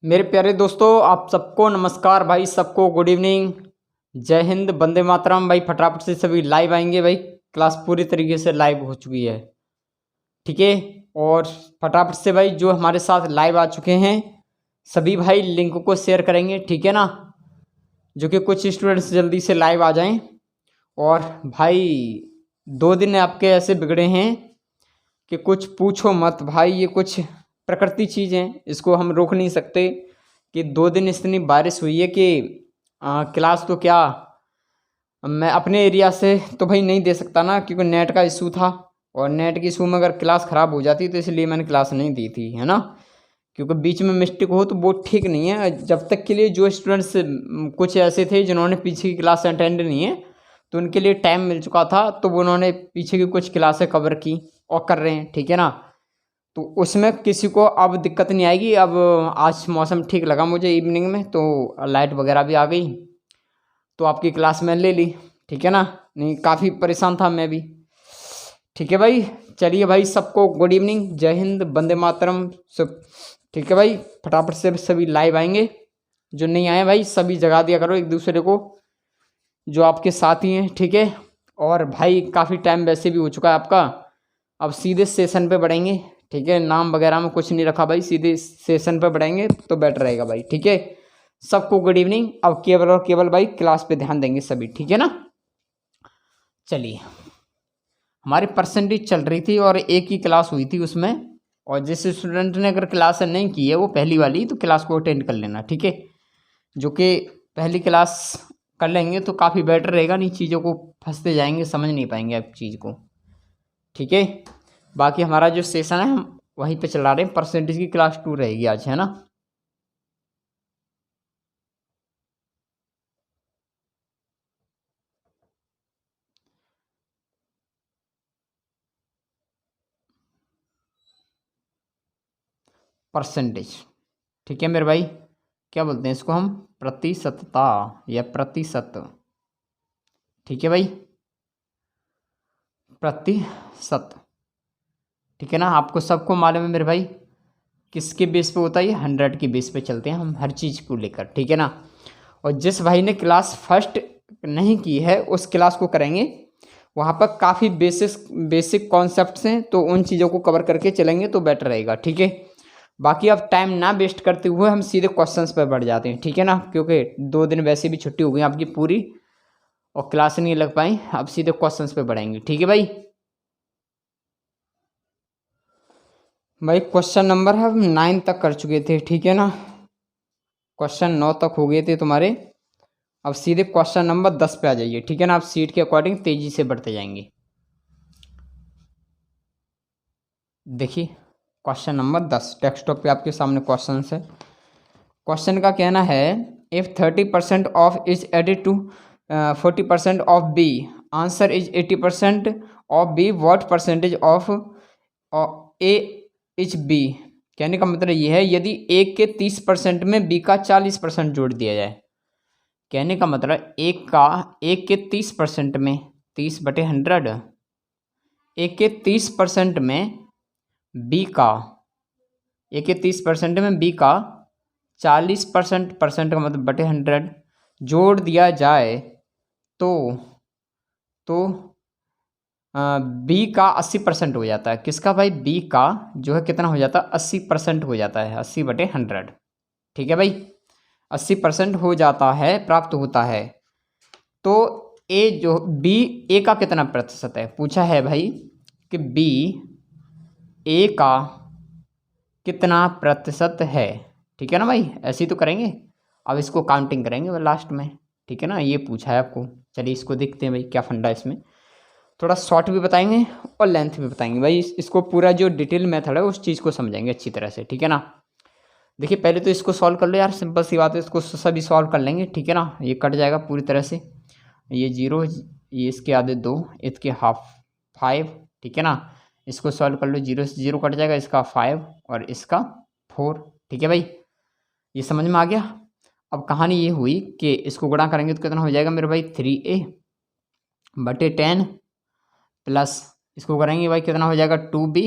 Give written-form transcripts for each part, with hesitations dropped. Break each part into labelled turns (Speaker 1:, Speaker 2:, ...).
Speaker 1: मेरे प्यारे दोस्तों, आप सबको नमस्कार भाई, सबको गुड इवनिंग, जय हिंद, वंदे मातरम। भाई फटाफट से सभी लाइव आएंगे। भाई क्लास पूरी तरीके से लाइव हो चुकी है, ठीक है। और फटाफट से भाई जो हमारे साथ लाइव आ चुके हैं सभी भाई लिंक को शेयर करेंगे, ठीक है ना। जो कि कुछ स्टूडेंट्स जल्दी से लाइव आ जाएं। और भाई 2 दिन आपके ऐसे बिगड़े हैं कि कुछ पूछो मत भाई। ये कुछ प्रकृति चीज़ है, इसको हम रोक नहीं सकते। कि 2 दिन इतनी बारिश हुई है कि क्लास तो क्या, मैं अपने एरिया से तो भाई नहीं दे सकता ना, क्योंकि नेट का इशू था। और नेट के इशू में अगर क्लास ख़राब हो जाती तो इसलिए मैंने क्लास नहीं दी थी, है ना। क्योंकि बीच में मिस्टेक हो तो वो ठीक नहीं है। जब तक के लिए जो स्टूडेंट्स कुछ ऐसे थे जिन्होंने पीछे की क्लास अटेंड नहीं है, तो उनके लिए टाइम मिल चुका था, तो वो उन्होंने पीछे की कुछ क्लासें कवर की और कर रहे हैं, ठीक है ना। तो उसमें किसी को अब दिक्कत नहीं आएगी। अब आज मौसम ठीक लगा मुझे इवनिंग में, तो लाइट वगैरह भी आ गई, तो आपकी क्लास में ले ली, ठीक है ना। नहीं, काफ़ी परेशान था मैं भी, ठीक है भाई। चलिए भाई, सबको गुड इवनिंग, जय हिंद, वंदे मातरम सब, ठीक है भाई। फटाफट से सभी लाइव आएंगे। जो नहीं आए भाई सभी जगा दिया करो एक दूसरे को, जो आपके साथी हैं, ठीक है। और भाई काफ़ी टाइम वैसे भी हो चुका है आपका, अब सीधे सेशन पे बढ़ेंगे, ठीक है। नाम वगैरह में कुछ नहीं रखा भाई, सीधे सेशन पे बढ़ेंगे तो बेटर रहेगा भाई, ठीक है। सबको गुड इवनिंग। अब केवल और केवल भाई क्लास पे ध्यान देंगे सभी, ठीक है ना। चलिए, हमारी परसेंटेज चल रही थी और एक ही क्लास हुई थी उसमें। और जिस स्टूडेंट ने अगर क्लास नहीं की है वो पहली वाली, तो क्लास को अटेंड कर लेना, ठीक है। जो कि पहली क्लास कर लेंगे तो काफ़ी बेटर रहेगा, नहीं चीज़ों को फंसते जाएंगे, समझ नहीं पाएंगे आप चीज़ को, ठीक है। बाकी हमारा जो सेशन है हम वहीं पे चला रहे हैं। परसेंटेज की क्लास 2 रहेगी आज, है ना। परसेंटेज, ठीक है मेरे भाई। क्या बोलते हैं इसको हम, प्रतिशतता या प्रतिशत, ठीक है भाई, प्रतिशत, ठीक है ना। आपको सबको मालूम है मेरे भाई किसके बेस पे होता है, ये 100 के बेस पे चलते हैं हम हर चीज़ को लेकर, ठीक है ना। और जिस भाई ने क्लास फर्स्ट नहीं की है उस क्लास को करेंगे, वहाँ पर काफ़ी बेसिक कॉन्सेप्ट्स हैं, तो उन चीज़ों को कवर करके चलेंगे तो बेटर रहेगा, ठीक है। बाकी अब टाइम ना वेस्ट करते हुए हम सीधे क्वेश्चंस पर बढ़ जाते हैं, ठीक है ना। क्योंकि 2 दिन वैसे भी छुट्टी हो गई आपकी पूरी और क्लास नहीं लग पाई, अब सीधे क्वेश्चंस पे बढ़ेंगे, ठीक है भाई। भाई क्वेश्चन नंबर हम 9 तक कर चुके थे, ठीक है ना। क्वेश्चन 9 तक हो गए थे तुम्हारे। अब सीधे क्वेश्चन नंबर 10 पे आ जाइए, ठीक है ना। आप सीट के अकॉर्डिंग तेजी से बढ़ते जाएंगे। देखिए क्वेश्चन नंबर 10 डेस्कटॉप पे आपके सामने क्वेश्चन है। क्वेश्चन का कहना है, if 30% of is added to 40% of B, answer is 80% of B, what percentage of A is B. कहने का मतलब ये है, यदि ए के 30% में बी का 40% जोड़ दिया जाए। कहने का मतलब एक के 30% में 30/100, एक के 30% में बी का, एक के 30% में बी का 40% का मतलब बटे 100 जोड़ दिया जाए तो बी का 80% हो जाता है। किसका भाई, बी का जो है कितना हो जाता है, 80% हो जाता है, 80/100, ठीक है भाई। 80% हो जाता है, प्राप्त होता है। तो ए जो बी, ए का कितना प्रतिशत है पूछा है भाई, कि बी ए का कितना प्रतिशत है, ठीक है ना भाई। ऐसे ही तो करेंगे, अब इसको काउंटिंग करेंगे लास्ट में, ठीक है ना। ये पूछा है आपको। चलिए इसको देखते हैं भाई क्या फंडा है इसमें। थोड़ा शॉर्ट भी बताएंगे और लेंथ भी बताएंगे भाई। इसको पूरा जो डिटेल मेथड है उस चीज़ को समझेंगे अच्छी तरह से, ठीक है ना। देखिए पहले तो इसको सॉल्व कर लो यार, सिंपल सी बात है, इसको सभी सॉल्व कर लेंगे, ठीक है ना। ये कट जाएगा पूरी तरह से, ये 0, ये इसके आधे 2, इसके हाफ 5, ठीक है ना। इसको सॉल्व कर लो, 0 से 0 कट जाएगा, इसका 5 और इसका 4, ठीक है भाई। ये समझ में आ गया। अब कहानी ये हुई कि इसको गुणा करेंगे तो कितना हो जाएगा मेरे भाई, 3a/10 प्लस इसको करेंगे भाई कितना हो जाएगा, 2b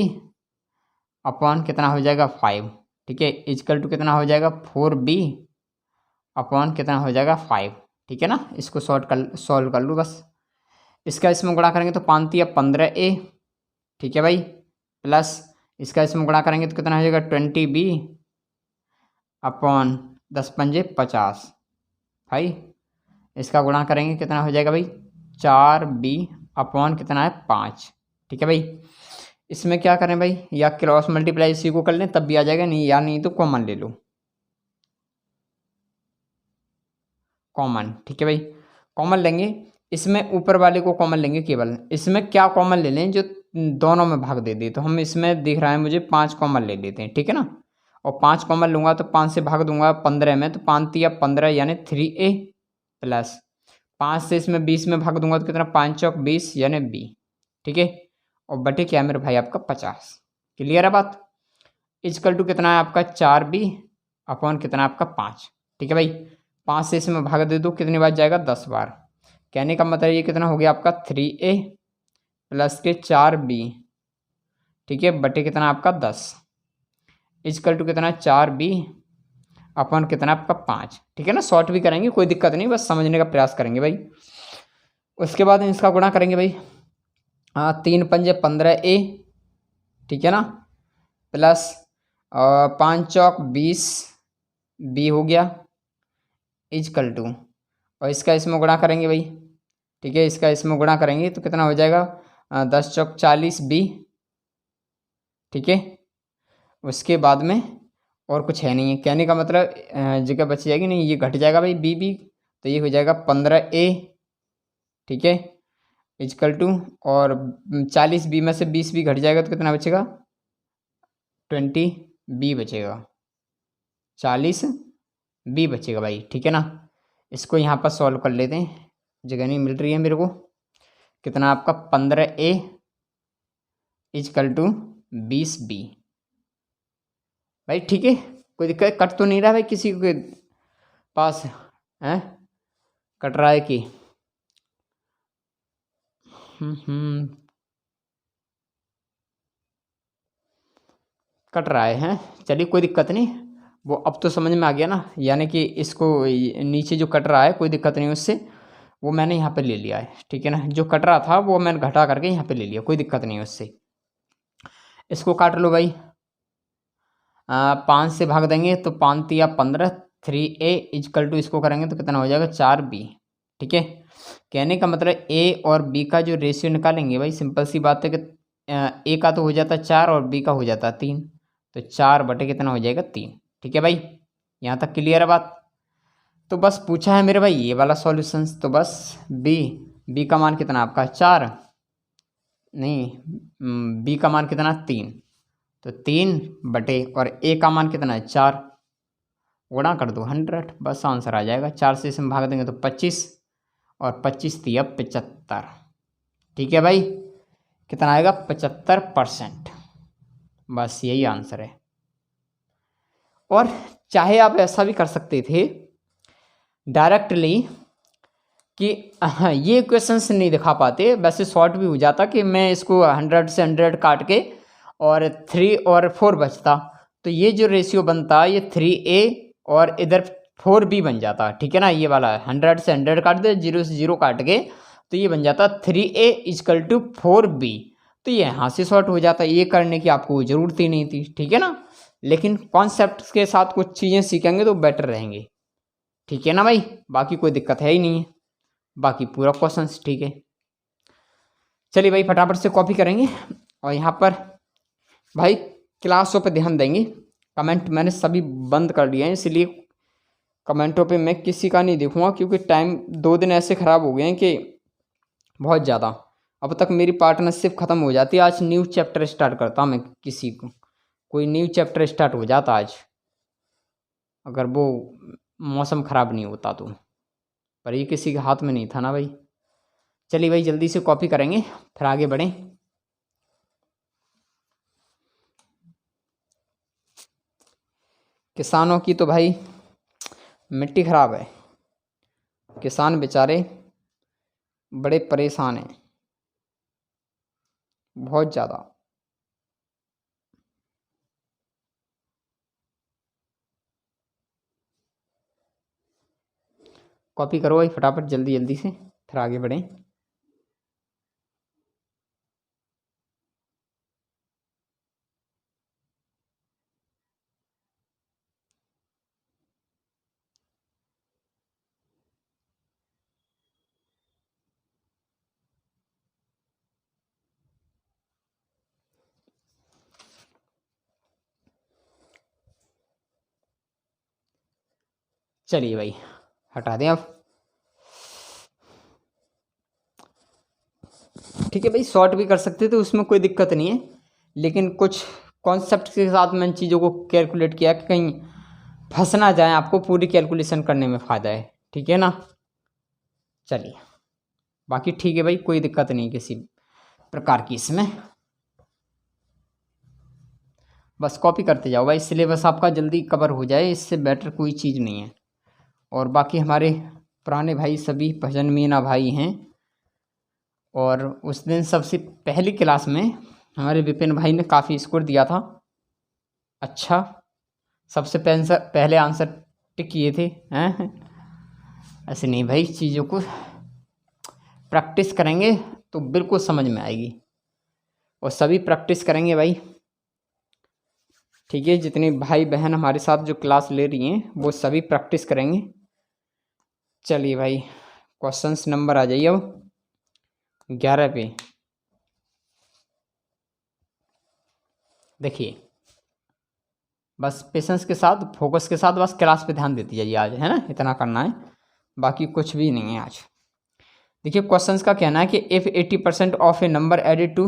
Speaker 1: अपॉन कितना हो जाएगा, 5, ठीक है, इजकल टू कितना हो जाएगा 4b अपॉन कितना हो जाएगा 5। ठीक है ना, इसको सॉल्व कर लूँ बस। इसका इसमें गुणा करेंगे तो 5 या 15a, ठीक है भाई, प्लस इसका इसमें गुणा करेंगे तो कितना हो जाएगा 20b अपॉन 10×5 भाई। इसका गुणा करेंगे कितना हो जाएगा भाई 4b अपॉन कितना है 5। ठीक है भाई, इसमें क्या करें भाई, या क्रॉस मल्टीप्लाई इसी को कर लें तब भी आ जाएगा, नहीं या नहीं तो कॉमन ले लो, कॉमन। ठीक है भाई, कॉमन लेंगे, इसमें ऊपर वाले को कॉमन लेंगे केवल। इसमें क्या कॉमन ले लें जो दोनों में भाग दे दे, तो हम इसमें दिख रहा है मुझे 5 कॉमन ले लेते हैं। ठीक है ना, और 5 कॉमन लूँगा तो 5 से भाग दूंगा 15 में, तो 5 या 15 यानी 3a प्लस 5 से इसमें 20 में भाग दूंगा तो कितना 5 चौक 20 यानी b। ठीक है, और बटे क्या मेरे भाई आपका 50। क्लियर है बात। इजकल टू कितना है आपका 4b अपॉन कितना आपका 5। ठीक है भाई, 5 से इसमें भाग दे दो कितनी बार जाएगा 10 बार। कहने का मतलब ये कितना हो गया आपका 3a प्लस के 4b, ठीक है, बटे कितना आपका 10 इजकल टू कितना 4b अपॉन कितना आपका 5। ठीक है ना, शॉर्ट भी करेंगे कोई दिक्कत नहीं, बस समझने का प्रयास करेंगे भाई। उसके बाद इसका गुणा करेंगे भाई, 3×5 = 15a, ठीक है ना, प्लस 5 चौक 20 b हो गया इजकल टू, और इसका इसमें गुणा करेंगे भाई। ठीक है, इसका इसमें गुणा करेंगे तो कितना हो जाएगा 10 चौक 40 b। ठीक है, उसके बाद में और कुछ है नहीं है, कहने का मतलब जगह बच जाएगी नहीं, ये घट जाएगा भाई b, तो ये हो जाएगा 15a। ठीक है, इजकल टू, और 40b में से 20 भी घट जाएगा तो कितना बचेगा 20b बचेगा, 40b बचेगा भाई। ठीक है ना, इसको यहाँ पर सॉल्व कर लेते हैं, जगह नहीं मिल रही है मेरे को। कितना आपका 15a इजकल टू 20b भाई। ठीक है, कोई दिक्कत, कट तो नहीं रहा भाई किसी के पास है, कट रहा है कि कट रहा है हैं, चलिए कोई दिक्कत नहीं, वो अब तो समझ में आ गया ना, यानी कि इसको नीचे जो कट रहा है कोई दिक्कत नहीं उससे, वो मैंने यहाँ पे ले लिया है। ठीक है ना, जो कट रहा था वो मैंने घटा करके यहाँ पे ले लिया, कोई दिक्कत नहीं उससे। इसको काट लो भाई, 5 से भाग देंगे तो 5 या 15, 3a इजकल टू इसको करेंगे तो कितना हो जाएगा 4b। ठीक है, कहने का मतलब a और b का जो रेशियो निकालेंगे भाई, सिंपल सी बात है कि a का तो हो जाता 4 और b का हो जाता 3, तो 4 बटे कितना हो जाएगा 3। ठीक है भाई, यहाँ तक क्लियर है बात। तो बस पूछा है मेरे भाई ये वाला सॉल्यूशन, तो बस b का मान कितना आपका 4, नहीं b का मान कितना 3, तो 3 बटे और a का मान कितना है 4, गुणा कर दो 100, बस आंसर आ जाएगा। 4 से इसमें भाग देंगे तो 25, और 25 तिया 75। ठीक है भाई, कितना आएगा 75%, बस यही आंसर है। और चाहे आप ऐसा भी कर सकते थे डायरेक्टली कि ये क्वेश्चंस नहीं दिखा पाते, वैसे शॉर्ट भी हो जाता कि मैं इसको 100 से 100 काट के और 3 और 4 बचता, तो ये जो रेशियो बनता ये 3a और इधर 4b बन जाता। ठीक है ना, ये वाला 100 से 100 काट दे, 0 से 0 काट के, तो ये बन जाता 3a इजकल टू 4b, तो ये यहाँ से शॉर्ट हो जाता, ये करने की आपको ज़रूरत ही नहीं थी। ठीक है ना, लेकिन कॉन्सेप्ट के साथ कुछ चीज़ें सीखेंगे तो बेटर रहेंगे। ठीक है ना भाई, बाकी कोई दिक्कत है ही नहीं है, बाकी पूरा क्वेश्चन ठीक है। चलिए भाई फटाफट से कॉपी करेंगे, और यहाँ पर भाई क्लासों पे ध्यान देंगे। कमेंट मैंने सभी बंद कर दिए हैं, इसलिए कमेंटों पे मैं किसी का नहीं देखूंगा, क्योंकि टाइम 2 दिन ऐसे ख़राब हो गए हैं कि बहुत ज़्यादा। अब तक मेरी पार्टनरशिप ख़त्म हो जाती, आज न्यू चैप्टर स्टार्ट करता मैं, किसी को कोई न्यू चैप्टर स्टार्ट हो जाता आज, अगर वो मौसम ख़राब नहीं होता तो, पर ये किसी के हाथ में नहीं था ना भाई। चलिए भाई जल्दी से कॉपी करेंगे फिर आगे बढ़ें। किसानों की तो भाई मिट्टी ख़राब है, किसान बेचारे बड़े परेशान हैं बहुत ज़्यादा। कॉपी करो भाई फटाफट जल्दी जल्दी से, फिर आगे बढ़ें। चलिए भाई हटा दें अब। ठीक है भाई, शॉर्ट भी कर सकते थे, उसमें कोई दिक्कत नहीं है, लेकिन कुछ कॉन्सेप्ट के साथ मैंने चीज़ों को कैलकुलेट किया कि कहीं फंस ना जाए, आपको पूरी कैलकुलेशन करने में फ़ायदा है। ठीक है ना। चलिए बाकी ठीक है भाई, कोई दिक्कत नहीं किसी प्रकार की इसमें। बस कॉपी करते जाओ भाई, सिलेबस आपका जल्दी कवर हो जाए, इससे बेटर कोई चीज़ नहीं है। और बाकी हमारे पुराने भाई सभी भजन मीना भाई हैं, और उस दिन सबसे पहली क्लास में हमारे विपिन भाई ने काफ़ी स्कोर दिया था अच्छा, सबसे पहले आंसर टिक किए थे हैं। ऐसे नहीं भाई, चीज़ों को प्रैक्टिस करेंगे तो बिल्कुल समझ में आएगी, और सभी प्रैक्टिस करेंगे भाई। ठीक है, जितने भाई बहन हमारे साथ जो क्लास ले रही हैं वो सभी प्रैक्टिस करेंगे। चलिए भाई क्वेश्चंस नंबर आ जाइए अब 11 पे। देखिए बस पेशेंस के साथ, फोकस के साथ बस क्लास पे ध्यान देती जाइए आज, है ना, इतना करना है, बाकी कुछ भी नहीं है आज। देखिए क्वेश्चंस का कहना है कि if 80% of a number added to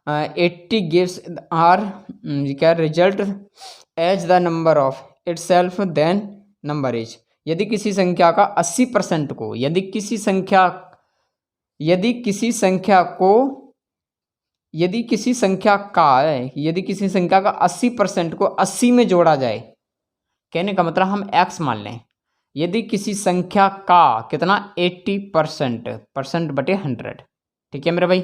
Speaker 1: 80 gives are क्या result as the number of itself then number is. यदि किसी संख्या का 80% को, यदि किसी संख्या का 80% को 80 में जोड़ा जाए, कहने का मतलब हम x मान लें, यदि किसी संख्या का कितना 80% परसेंट बटे 100, ठीक है मेरे भाई,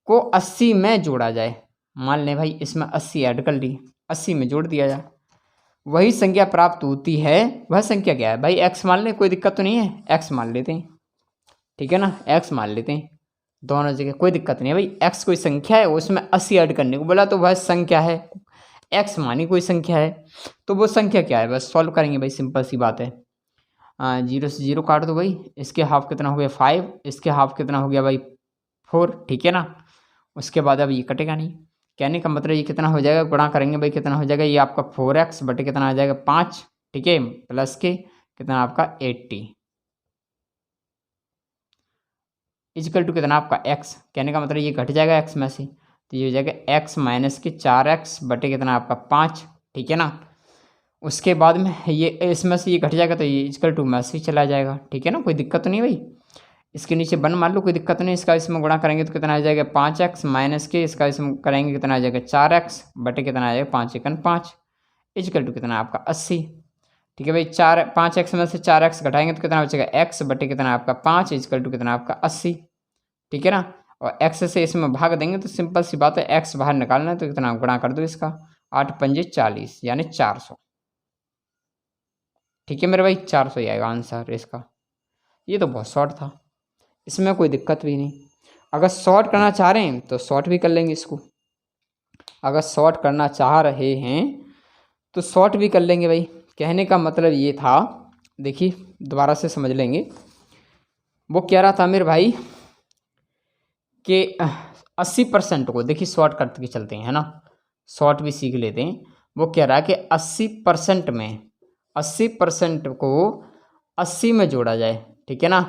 Speaker 1: को 80 में जोड़ा जाए, मान लें भाई इसमें 80 ऐड कर ली, 80 में जोड़ दिया जाए, वही संख्या प्राप्त होती है। वह संख्या क्या है भाई, x मान लें, कोई दिक्कत तो नहीं है, x मान लेते हैं, ठीक है ना, x मान लेते हैं दोनों जगह, कोई दिक्कत नहीं है भाई। x कोई संख्या है, उसमें 80 ऐड करने को बोला तो वह संख्या है, x मानी कोई संख्या है, तो वो संख्या क्या है, बस सॉल्व करेंगे भाई, सिंपल सी बात है। 0 से 0 काट दो भाई, इसके हाफ कितना हो गया 5, इसके हाफ कितना हो गया भाई 4, ठीक है ना। उसके बाद अब ये कटेगा नहीं, कहने का मतलब ये कितना हो जाएगा, गुणा करेंगे भाई, कितना हो जाएगा, ये आपका 4x बटे कितना आ जाएगा 5, ठीक है, प्लस के कितना आपका 80 इजकल टू कितना आपका x, कहने का मतलब ये घट जाएगा x में से, तो ये हो जाएगा x माइनस के 4x बटे कितना आपका 5, ठीक है ना। उसके बाद में ये इसमें से ये घट जाएगा तो ये इजकल टू में से चला जाएगा, ठीक है ना, कोई दिक्कत नहीं भाई। इसके नीचे 1 मान लो, कोई दिक्कत नहीं, इसका इसमें गुणा करेंगे तो कितना आ जाएगा 5x माइनस के, इसका इसमें करेंगे कितना आ जाएगा 4x बटे कितना आ जाएगा 5 एकन 5 इजकल टू कितना आपका 80, ठीक है भाई। 5x में से 4x घटाएंगे तो कितना बचेगा x बटे कितना आपका 5 इजकल टू कितना आपका 80, ठीक है ना। और x से इसमें भाग देंगे तो सिंपल सी बात है, x बाहर निकालना है तो कितना गुणा कर दो इसका, 8 पंजे 40 यानी 400, ठीक है मेरे भाई, 400 ही आएगा आंसर इसका। ये तो बहुत शॉर्ट था, इसमें कोई दिक्कत भी नहीं। अगर शॉर्ट करना चाह रहे हैं तो शॉर्ट भी कर लेंगे इसको, अगर शॉर्ट करना चाह रहे हैं तो शॉर्ट भी कर लेंगे भाई। कहने का मतलब ये था, देखिए दोबारा से समझ लेंगे, वो कह रहा था मेरे भाई कि 80% को, देखिए शॉर्ट करके चलते हैं, है ना, शॉर्ट भी सीख लेते हैं। वो कह रहा है कि 80% में 80% को 80 में जोड़ा जाए, ठीक है ना,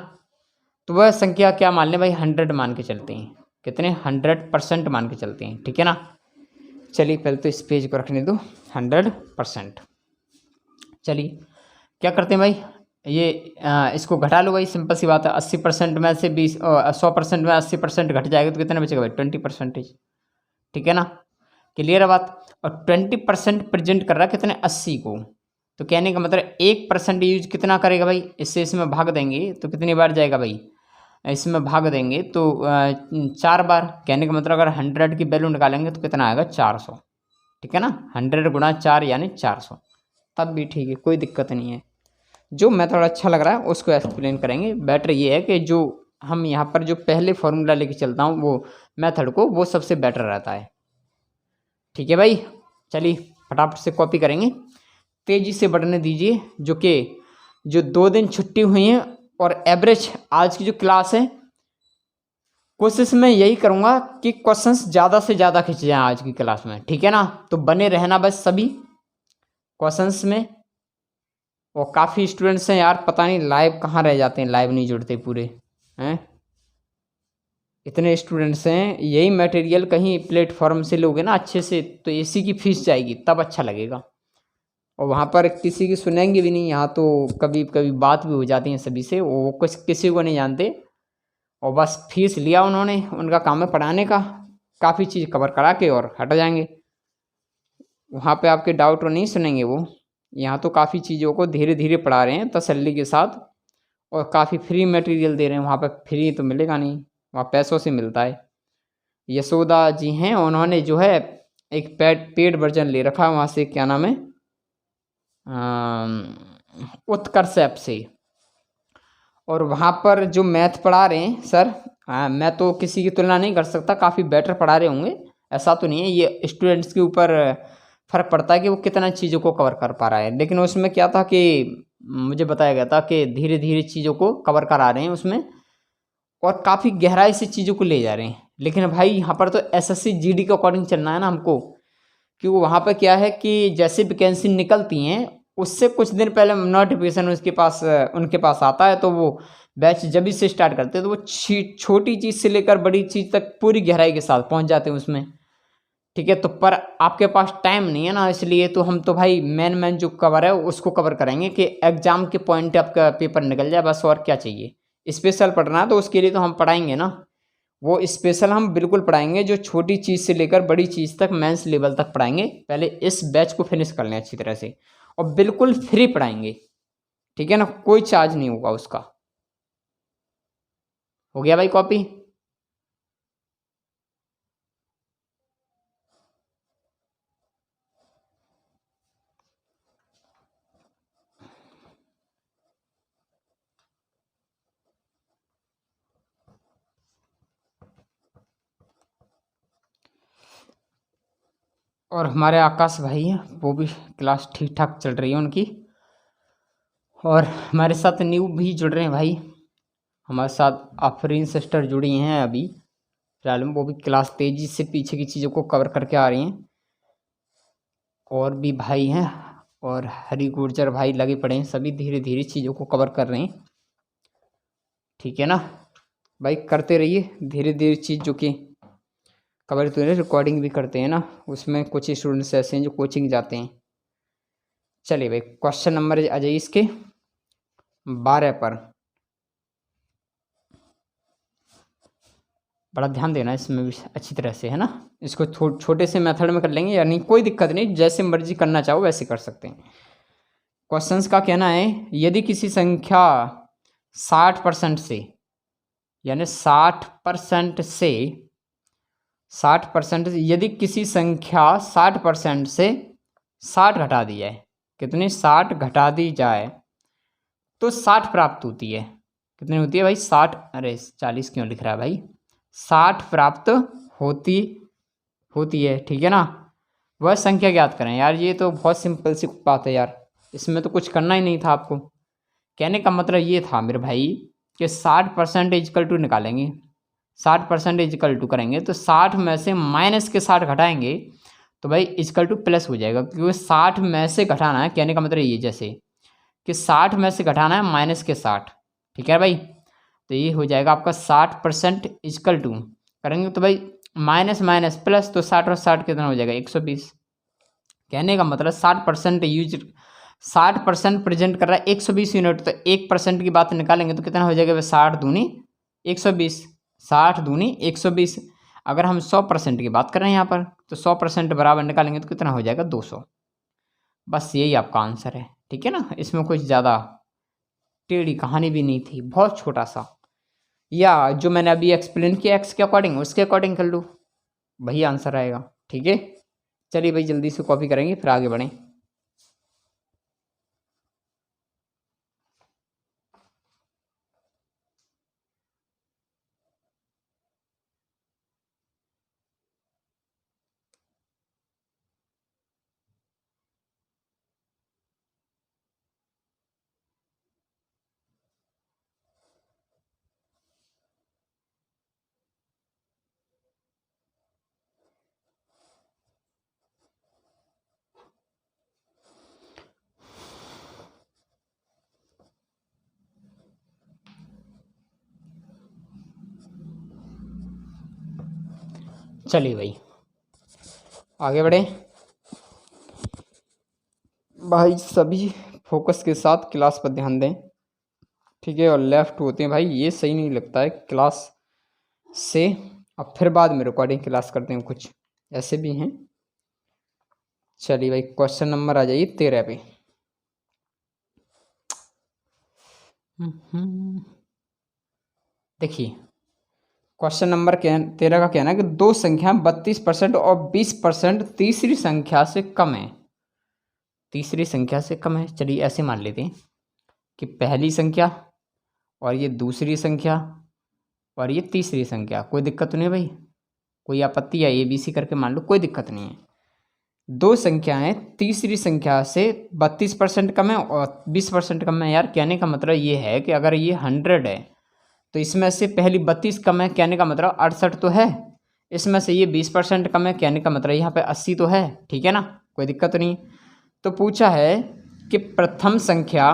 Speaker 1: तो वह संख्या क्या मान लें भाई 100 मान के चलते हैं, कितने 100% मान के चलते हैं, ठीक है ना। चलिए पहले तो इस पेज को रखने दो 100%। चलिए क्या करते हैं भाई, ये इसको घटा लो भाई, सिंपल सी बात है, 80% में से 100% में 80% घट जाएगा तो कितना बचेगा भाई 20%, ठीक है ना, क्लियर है बात। और 20% प्रेजेंट कर रहा है कितने 80 को, तो कहने का मतलब 1% यूज कितना करेगा भाई, इससे इसमें भाग देंगे तो कितनी बार जाएगा भाई, इसमें भाग देंगे तो 4 बार, कहने का मतलब अगर 100 की वैल्यू निकालेंगे तो कितना आएगा 400, ठीक है ना, 100 गुणा 4 यानी 400, तब भी ठीक है, कोई दिक्कत नहीं है। जो मेथड अच्छा लग रहा है उसको एक्सप्लेन करेंगे। बेटर ये है कि जो हम यहाँ पर जो पहले फॉर्मूला लेके चलता हूँ वो मेथड को, वो सबसे बेटर रहता है। ठीक है भाई, चलिए फटाफट से कॉपी करेंगे, तेजी से बढ़ने दीजिए। जो 2 दिन छुट्टी हुई है और एवरेज आज की जो क्लास है, कोशिश मैं यही करूँगा कि क्वेश्चंस ज़्यादा से ज़्यादा खींचे जाएँ आज की क्लास में, ठीक है ना। तो बने रहना बस सभी क्वेश्चंस में। और काफ़ी स्टूडेंट्स हैं यार, पता नहीं लाइव कहाँ रह जाते हैं, लाइव नहीं जुड़ते पूरे हैं। इतने स्टूडेंट्स हैं, यही मटेरियल कहीं प्लेटफॉर्म से लोगे ना अच्छे से तो एसी की फीस जाएगी, तब अच्छा लगेगा। और वहाँ पर किसी की सुनेंगे भी नहीं, यहाँ तो कभी कभी बात भी हो जाती है सभी से, वो कुछ किसी को नहीं जानते और बस फीस लिया उन्होंने, उनका काम है पढ़ाने का, काफ़ी चीज़ कवर करा के और हट जाएंगे। वहाँ पे आपके डाउट और नहीं सुनेंगे वो। यहाँ तो काफ़ी चीज़ों को धीरे धीरे पढ़ा रहे हैं तसल्ली के साथ, और काफ़ी फ्री मटेरियल दे रहे हैं। वहाँ पर फ्री तो मिलेगा नहीं, वहाँ पैसों से मिलता है। यशोदा जी हैं, उन्होंने जो है एक पेड वर्जन ले रखा है वहाँ से, क्या नाम है, उत्कर्ष ऐप से। और वहाँ पर जो मैथ पढ़ा रहे हैं सर, मैं तो किसी की तुलना नहीं कर सकता, काफ़ी बेटर पढ़ा रहे होंगे, ऐसा तो नहीं है। ये स्टूडेंट्स के ऊपर फ़र्क पड़ता है कि वो कितना चीज़ों को कवर कर पा रहा है। लेकिन उसमें क्या था कि मुझे बताया गया था कि धीरे धीरे चीज़ों को कवर करा रहे हैं उसमें, और काफ़ी गहराई से चीज़ों को ले जा रहे हैं। लेकिन भाई यहाँ पर तो एसएससी जीडी के अकॉर्डिंग चलना है ना हमको, क्योंकि वहाँ पर क्या है कि जैसे वैकेंसी निकलती हैं उससे कुछ दिन पहले नोटिफिकेशन उनके पास आता है, तो वो बैच जब से स्टार्ट करते हैं तो वो छोटी चीज़ से लेकर बड़ी चीज़ तक पूरी गहराई के साथ पहुँच जाते हैं उसमें। ठीक है, तो पर आपके पास टाइम नहीं है ना, इसलिए तो हम तो भाई मेन जो कवर है उसको कवर करेंगे कि एग्जाम के पॉइंट आपका पेपर निकल जाए बस, और क्या चाहिए। स्पेशल पढ़ना है तो उसके लिए तो हम पढ़ाएंगे ना, वो स्पेशल हम बिल्कुल पढ़ाएंगे, जो छोटी चीज़ से लेकर बड़ी चीज़ तक मेंस लेवल तक पढ़ाएंगे। पहले इस बैच को फिनिश कर लें अच्छी तरह से, और बिल्कुल फ्री पढ़ाएंगे, ठीक है ना, कोई चार्ज नहीं होगा उसका। हो गया भाई कॉपी? और हमारे आकाश भाई हैं, वो भी क्लास ठीक ठाक चल रही है उनकी। और हमारे साथ न्यू भी जुड़ रहे हैं भाई, हमारे साथ आफरीन सिस्टर जुड़ी हैं अभी फिलहाल में, वो भी क्लास तेजी से पीछे की चीज़ों को कवर करके आ रही हैं। और भी भाई हैं, और हरी गुर्जर भाई लगे पड़े हैं, सभी धीरे धीरे चीज़ों को कवर कर रहे हैं। ठीक है ना भाई, करते रहिए धीरे धीरे चीज़ जो कि कवर तो रिकॉर्डिंग भी करते हैं ना, उसमें कुछ स्टूडेंट्स ऐसे हैं जो कोचिंग जाते हैं। चलिए भाई, क्वेश्चन नंबर आ जाइए इसके 12 पर। बड़ा ध्यान देना इसमें भी अच्छी तरह से, है ना। इसको छोटे से मेथड में कर लेंगे, यानी कोई दिक्कत नहीं, जैसे मर्जी करना चाहो वैसे कर सकते हैं। क्वेश्चंस का कहना है, यदि किसी संख्या 60% से, यानी 60% से 60%, यदि किसी संख्या 60% से 60 घटा दी जाए, कितनी 60 घटा दी जाए तो 60 प्राप्त होती है। कितनी होती है भाई? 60, अरे 40 क्यों लिख रहा है भाई, 60 प्राप्त होती होती है, ठीक है ना। वह संख्या ज्ञात करें। यार ये तो बहुत सिंपल सी बात है यार, इसमें तो कुछ करना ही नहीं था आपको। कहने का मतलब ये था मेरे भाई कि 60% इजकल टू निकालेंगे, 60% इजकल टू करेंगे तो 60 में से माइनस के 60 घटाएंगे तो भाई इजकल टू प्लस हो जाएगा, क्योंकि 60 में से घटाना है। कहने का मतलब ये जैसे कि 60 में से घटाना है माइनस के 60, ठीक है भाई। तो ये हो जाएगा आपका 60% इजकल टू करेंगे तो भाई माइनस माइनस प्लस, तो 60 और 60 कितना हो जाएगा 120। कहने का मतलब 60% प्रेजेंट कर रहा है 120 यूनिट, तो 1% की बात निकालेंगे तो कितना हो जाएगा 60 दूनी 120, 60 दूनी 120। अगर हम 100% की बात कर रहे हैं यहाँ पर तो 100% बराबर निकालेंगे तो कितना हो जाएगा 200। बस यही आपका आंसर है, ठीक है ना। इसमें कुछ ज़्यादा टेढ़ी कहानी भी नहीं थी, बहुत छोटा सा, या जो मैंने अभी एक्सप्लेन किया एक्स के अकॉर्डिंग उसके अकॉर्डिंग कर लो, वही आंसर आएगा, ठीक है। चलिए भाई जल्दी से कॉपी करेंगे फिर आगे बढ़ें। चलिए भाई आगे बढ़े भाई, सभी फोकस के साथ क्लास पर ध्यान दें, ठीक है। और लेफ्ट होते हैं भाई, ये सही नहीं लगता है क्लास से। अब फिर बाद में रिकॉर्डिंग क्लास करते हैं, कुछ ऐसे भी हैं। चलिए भाई क्वेश्चन नंबर आ जाइए 13 पे। देखिए क्वेश्चन नंबर 13 का कहना है कि दो संख्या 32% और 20% तीसरी संख्या से कम है। तीसरी संख्या से कम है, चलिए ऐसे मान लेते हैं कि पहली संख्या और ये दूसरी संख्या और ये तीसरी संख्या। कोई दिक्कत तो नहीं भाई, कोई आपत्ति या ABC करके मान लो, कोई दिक्कत नहीं है। दो संख्याएं तीसरी संख्या से 32% कम है और 20% कम है। यार कहने का मतलब ये है कि अगर ये 100 है तो इसमें से पहली 32 कम है, कहने का मतलब 68 तो है। इसमें से ये 20% कम है, कहने का मतलब यहाँ पे 80 तो है, ठीक है ना, कोई दिक्कत तो नहीं। तो पूछा है कि प्रथम संख्या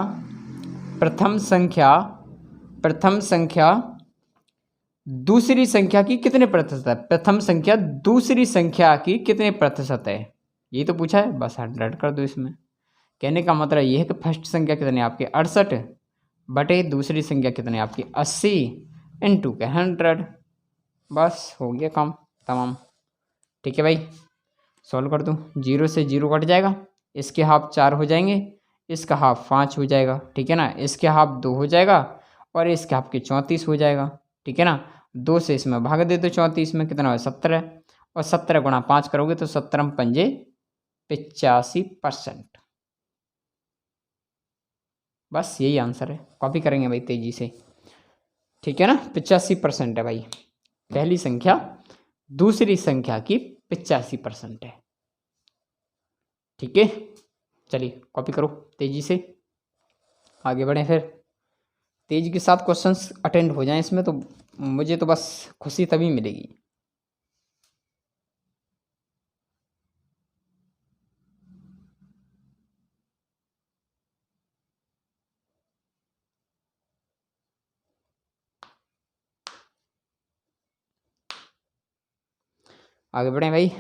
Speaker 1: दूसरी संख्या की कितने प्रतिशत है। प्रथम संख्या दूसरी संख्या की कितने प्रतिशत है, ये तो पूछा है। बस 100 कर दो इसमें। कहने का मतलब ये है कि फर्स्ट संख्या कितने आपके 68 बटे दूसरी संख्या कितने आपकी 80 इंटू के 100। बस हो गया काम तमाम, ठीक है भाई। सॉल्व कर दूँ, 0 से 0 कट जाएगा, इसके हाफ 4 हो जाएंगे, इसका हाफ 5 हो जाएगा, ठीक है ना, इसके हाफ 2 हो जाएगा और इसके हाफ के 34 हो जाएगा, ठीक है ना। 2 से इसमें भाग दे दो, 34 में कितना है 17, और 17 गुणा 5 करोगे तो 17 पंजे 85%। बस यही आंसर है, कॉपी करेंगे भाई तेजी से, ठीक है ना। 85% है भाई, पहली संख्या दूसरी संख्या की 85% है, ठीक है। चलिए कॉपी करो तेजी से, आगे बढ़ें फिर। तेजी के साथ क्वेश्चंस अटेंड हो जाएं इसमें तो मुझे तो बस खुशी तभी मिलेगी। आगे बढ़ें भाई।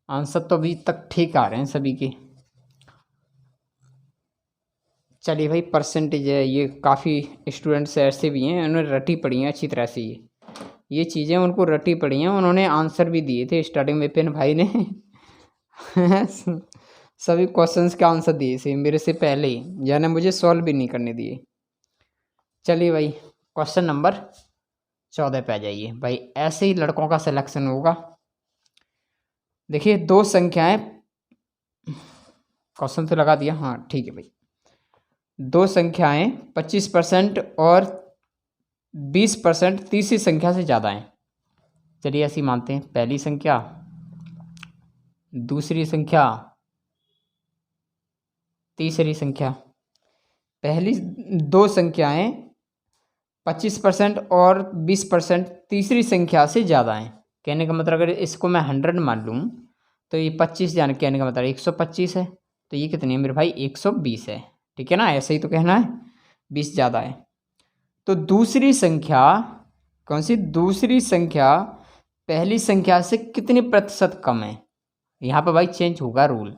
Speaker 1: आंसर तो अभी तक ठीक आ रहे हैं सभी के। चलिए भाई परसेंटेज है, ये काफ़ी स्टूडेंट्स ऐसे भी हैं उन्होंने रटी पड़ी हैं अच्छी तरह से, ये चीज़ें उनको रटी पड़ी हैं, उन्होंने आंसर भी दिए थे स्टार्टिंग में पेन भाई ने सभी क्वेश्चंस के आंसर दिए थे मेरे से पहले ही, यानी मुझे सॉल्व भी नहीं करने दिए। चलिए भाई क्वेश्चन नंबर 14 पे आ जाइए भाई, ऐसे ही लड़कों का सिलेक्शन होगा। देखिए दो संख्याएं, क्वेश्चन तो लगा दिया, हाँ ठीक है भाई। दो संख्याएं 25% और 20% तीसरी संख्या से ज़्यादा हैं। चलिए ऐसे ही मानते हैं, पहली संख्या दूसरी संख्या तीसरी संख्या। पहली दो संख्याएं 25% और 20% तीसरी संख्या से ज़्यादा हैं। कहने का मतलब अगर इसको मैं 100 मान लूँ तो ये 25 जान, कहने का मतलब 125 है, तो ये कितनी है मेरे भाई 120 है, ठीक है ना, ऐसे ही तो कहना है, 20 ज़्यादा है। तो दूसरी संख्या कौन सी, दूसरी संख्या पहली संख्या से कितने प्रतिशत कम है। यहाँ पर भाई चेंज होगा रूल।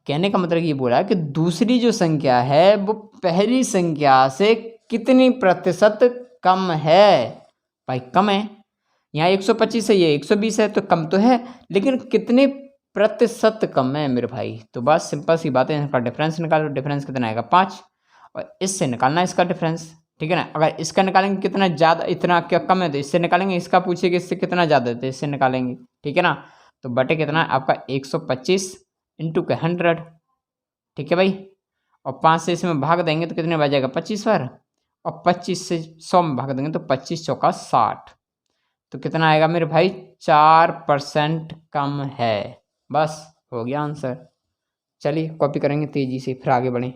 Speaker 1: कहने का मतलब ये बोला है कि दूसरी जो संख्या है वो पहली संख्या से कितनी प्रतिशत कम है। भाई कम है, यहाँ 125 है ये 120 है, तो कम तो है, लेकिन कितने प्रतिशत कम है मेरे भाई। तो बस सिंपल सी बात है, इसका डिफरेंस निकालो, डिफरेंस कितना आएगा 5, और इससे निकालना इसका डिफरेंस, ठीक है ना। अगर इसका निकालेंगे कितना ज़्यादा, इतना क्या कम है तो इससे निकालेंगे, इसका पूछेगा इससे कितना ज़्यादा है तो इससे निकालेंगे, ठीक है ना। तो बटे कितना आपका 125 इंटू के 100, ठीक है भाई। और 5 से इसमें भाग देंगे तो कितने बच जाएगा 25 बार, और 25 से 100 में भाग देंगे तो 25 चौका 60, तो कितना आएगा मेरे भाई 4% कम है। बस हो गया आंसर। चलिए कॉपी करेंगे तेजी से, फिर आगे बढ़ें।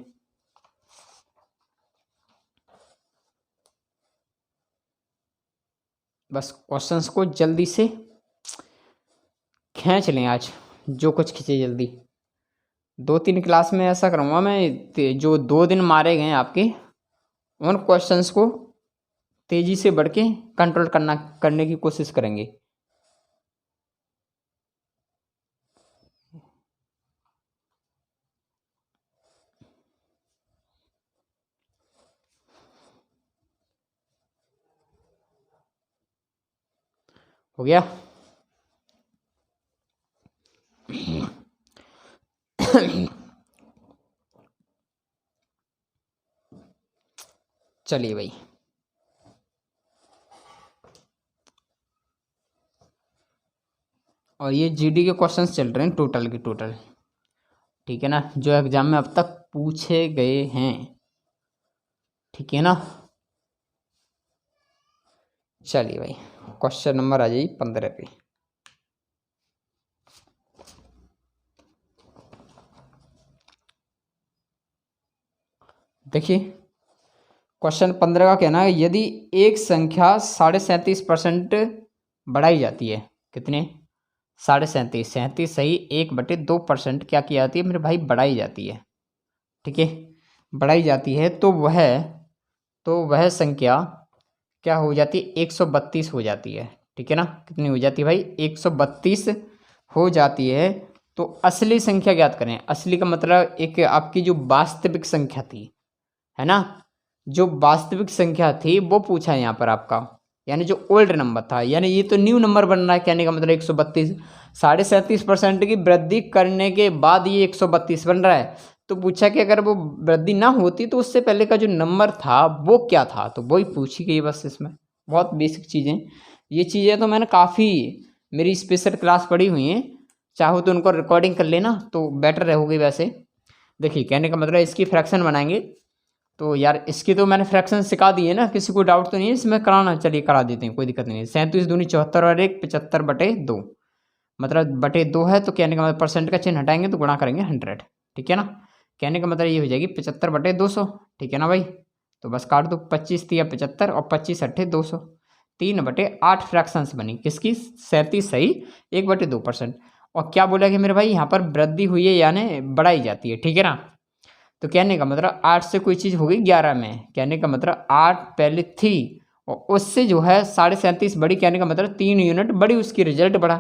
Speaker 1: बस क्वेश्चंस को जल्दी से खींच लें आज, जो कुछ खींचे जल्दी। 2-3 क्लास में ऐसा करूँगा मैं, जो 2 दिन मारे गए आपके, उन क्वेश्चंस को तेज़ी से बढ़ के कंट्रोल करने की कोशिश करेंगे। हो गया? चलिए भाई, और ये जीडी के क्वेश्चंस चल रहे हैं टोटल के टोटल, ठीक है ना, जो एग्जाम में अब तक पूछे गए हैं, ठीक है ना। चलिए भाई, क्वेश्चन नंबर आ जाइए 15 पे। देखिए, क्वेश्चन 15 का कहना है, यदि एक संख्या 37.5% बढ़ाई जाती है, कितने? 37.5, 37 सही 1/2% क्या की जाती है मेरे भाई? बढ़ाई जाती है, ठीक है। बढ़ाई जाती है तो वह संख्या क्या हो जाती है? 132 हो जाती है, ठीक है ना। कितनी हो जाती है भाई? 132 हो जाती है। तो असली संख्या ज्ञात करें। असली का मतलब एक आपकी जो वास्तविक संख्या थी, है ना, जो वास्तविक संख्या थी वो पूछा है यहाँ पर आपका, यानी जो ओल्ड नंबर था, यानी ये तो न्यू नंबर बन रहा है। कहने का मतलब 132, 37.5% की वृद्धि करने के बाद ये 132 बन रहा है। तो पूछा कि अगर वो वृद्धि ना होती तो उससे पहले का जो नंबर था वो क्या था, तो वही पूछी गई बस। इसमें बहुत बेसिक चीज़ें, ये चीज़ें तो मैंने काफ़ी मेरी स्पेशल क्लास पढ़ी हुई हैं, चाहो तो उनको रिकॉर्डिंग कर लेना तो बेटर रहोगी। वैसे देखिए, कहने का मतलब इसकी फ्रैक्शन बनाएंगे तो यार इसकी तो मैंने फ्रैक्शन सिखा दी है ना, किसी को डाउट तो नहीं है इसमें कराना? चलिए करा देते हैं, कोई दिक्कत नहीं है। 37 दूनी 74 और 1 75/2, मतलब बटे 2 है, तो कहने का मतलब परसेंट का चिन्ह हटाएंगे तो गुणा करेंगे 100, ठीक है ना। कहने का मतलब ये हो जाएगी 75/200, ठीक है ना भाई। तो बस काट दो, 25 तिया 75 और 25 अट्ठे 200, 3/8 फ्रैक्शंस बनी किसकी? 37 सही 1/2%। और क्या बोला कि मेरे भाई यहाँ पर वृद्धि हुई है यानी बढ़ाई जाती है, ठीक है ना। तो कहने का मतलब 8 से कोई चीज़ हो गई 11 में, कहने का मतलब 8 पहले थी और उससे जो है 37.5 बड़ी, कहने का मतलब 3 यूनिट बड़ी, उसकी रिजल्ट बढ़ा।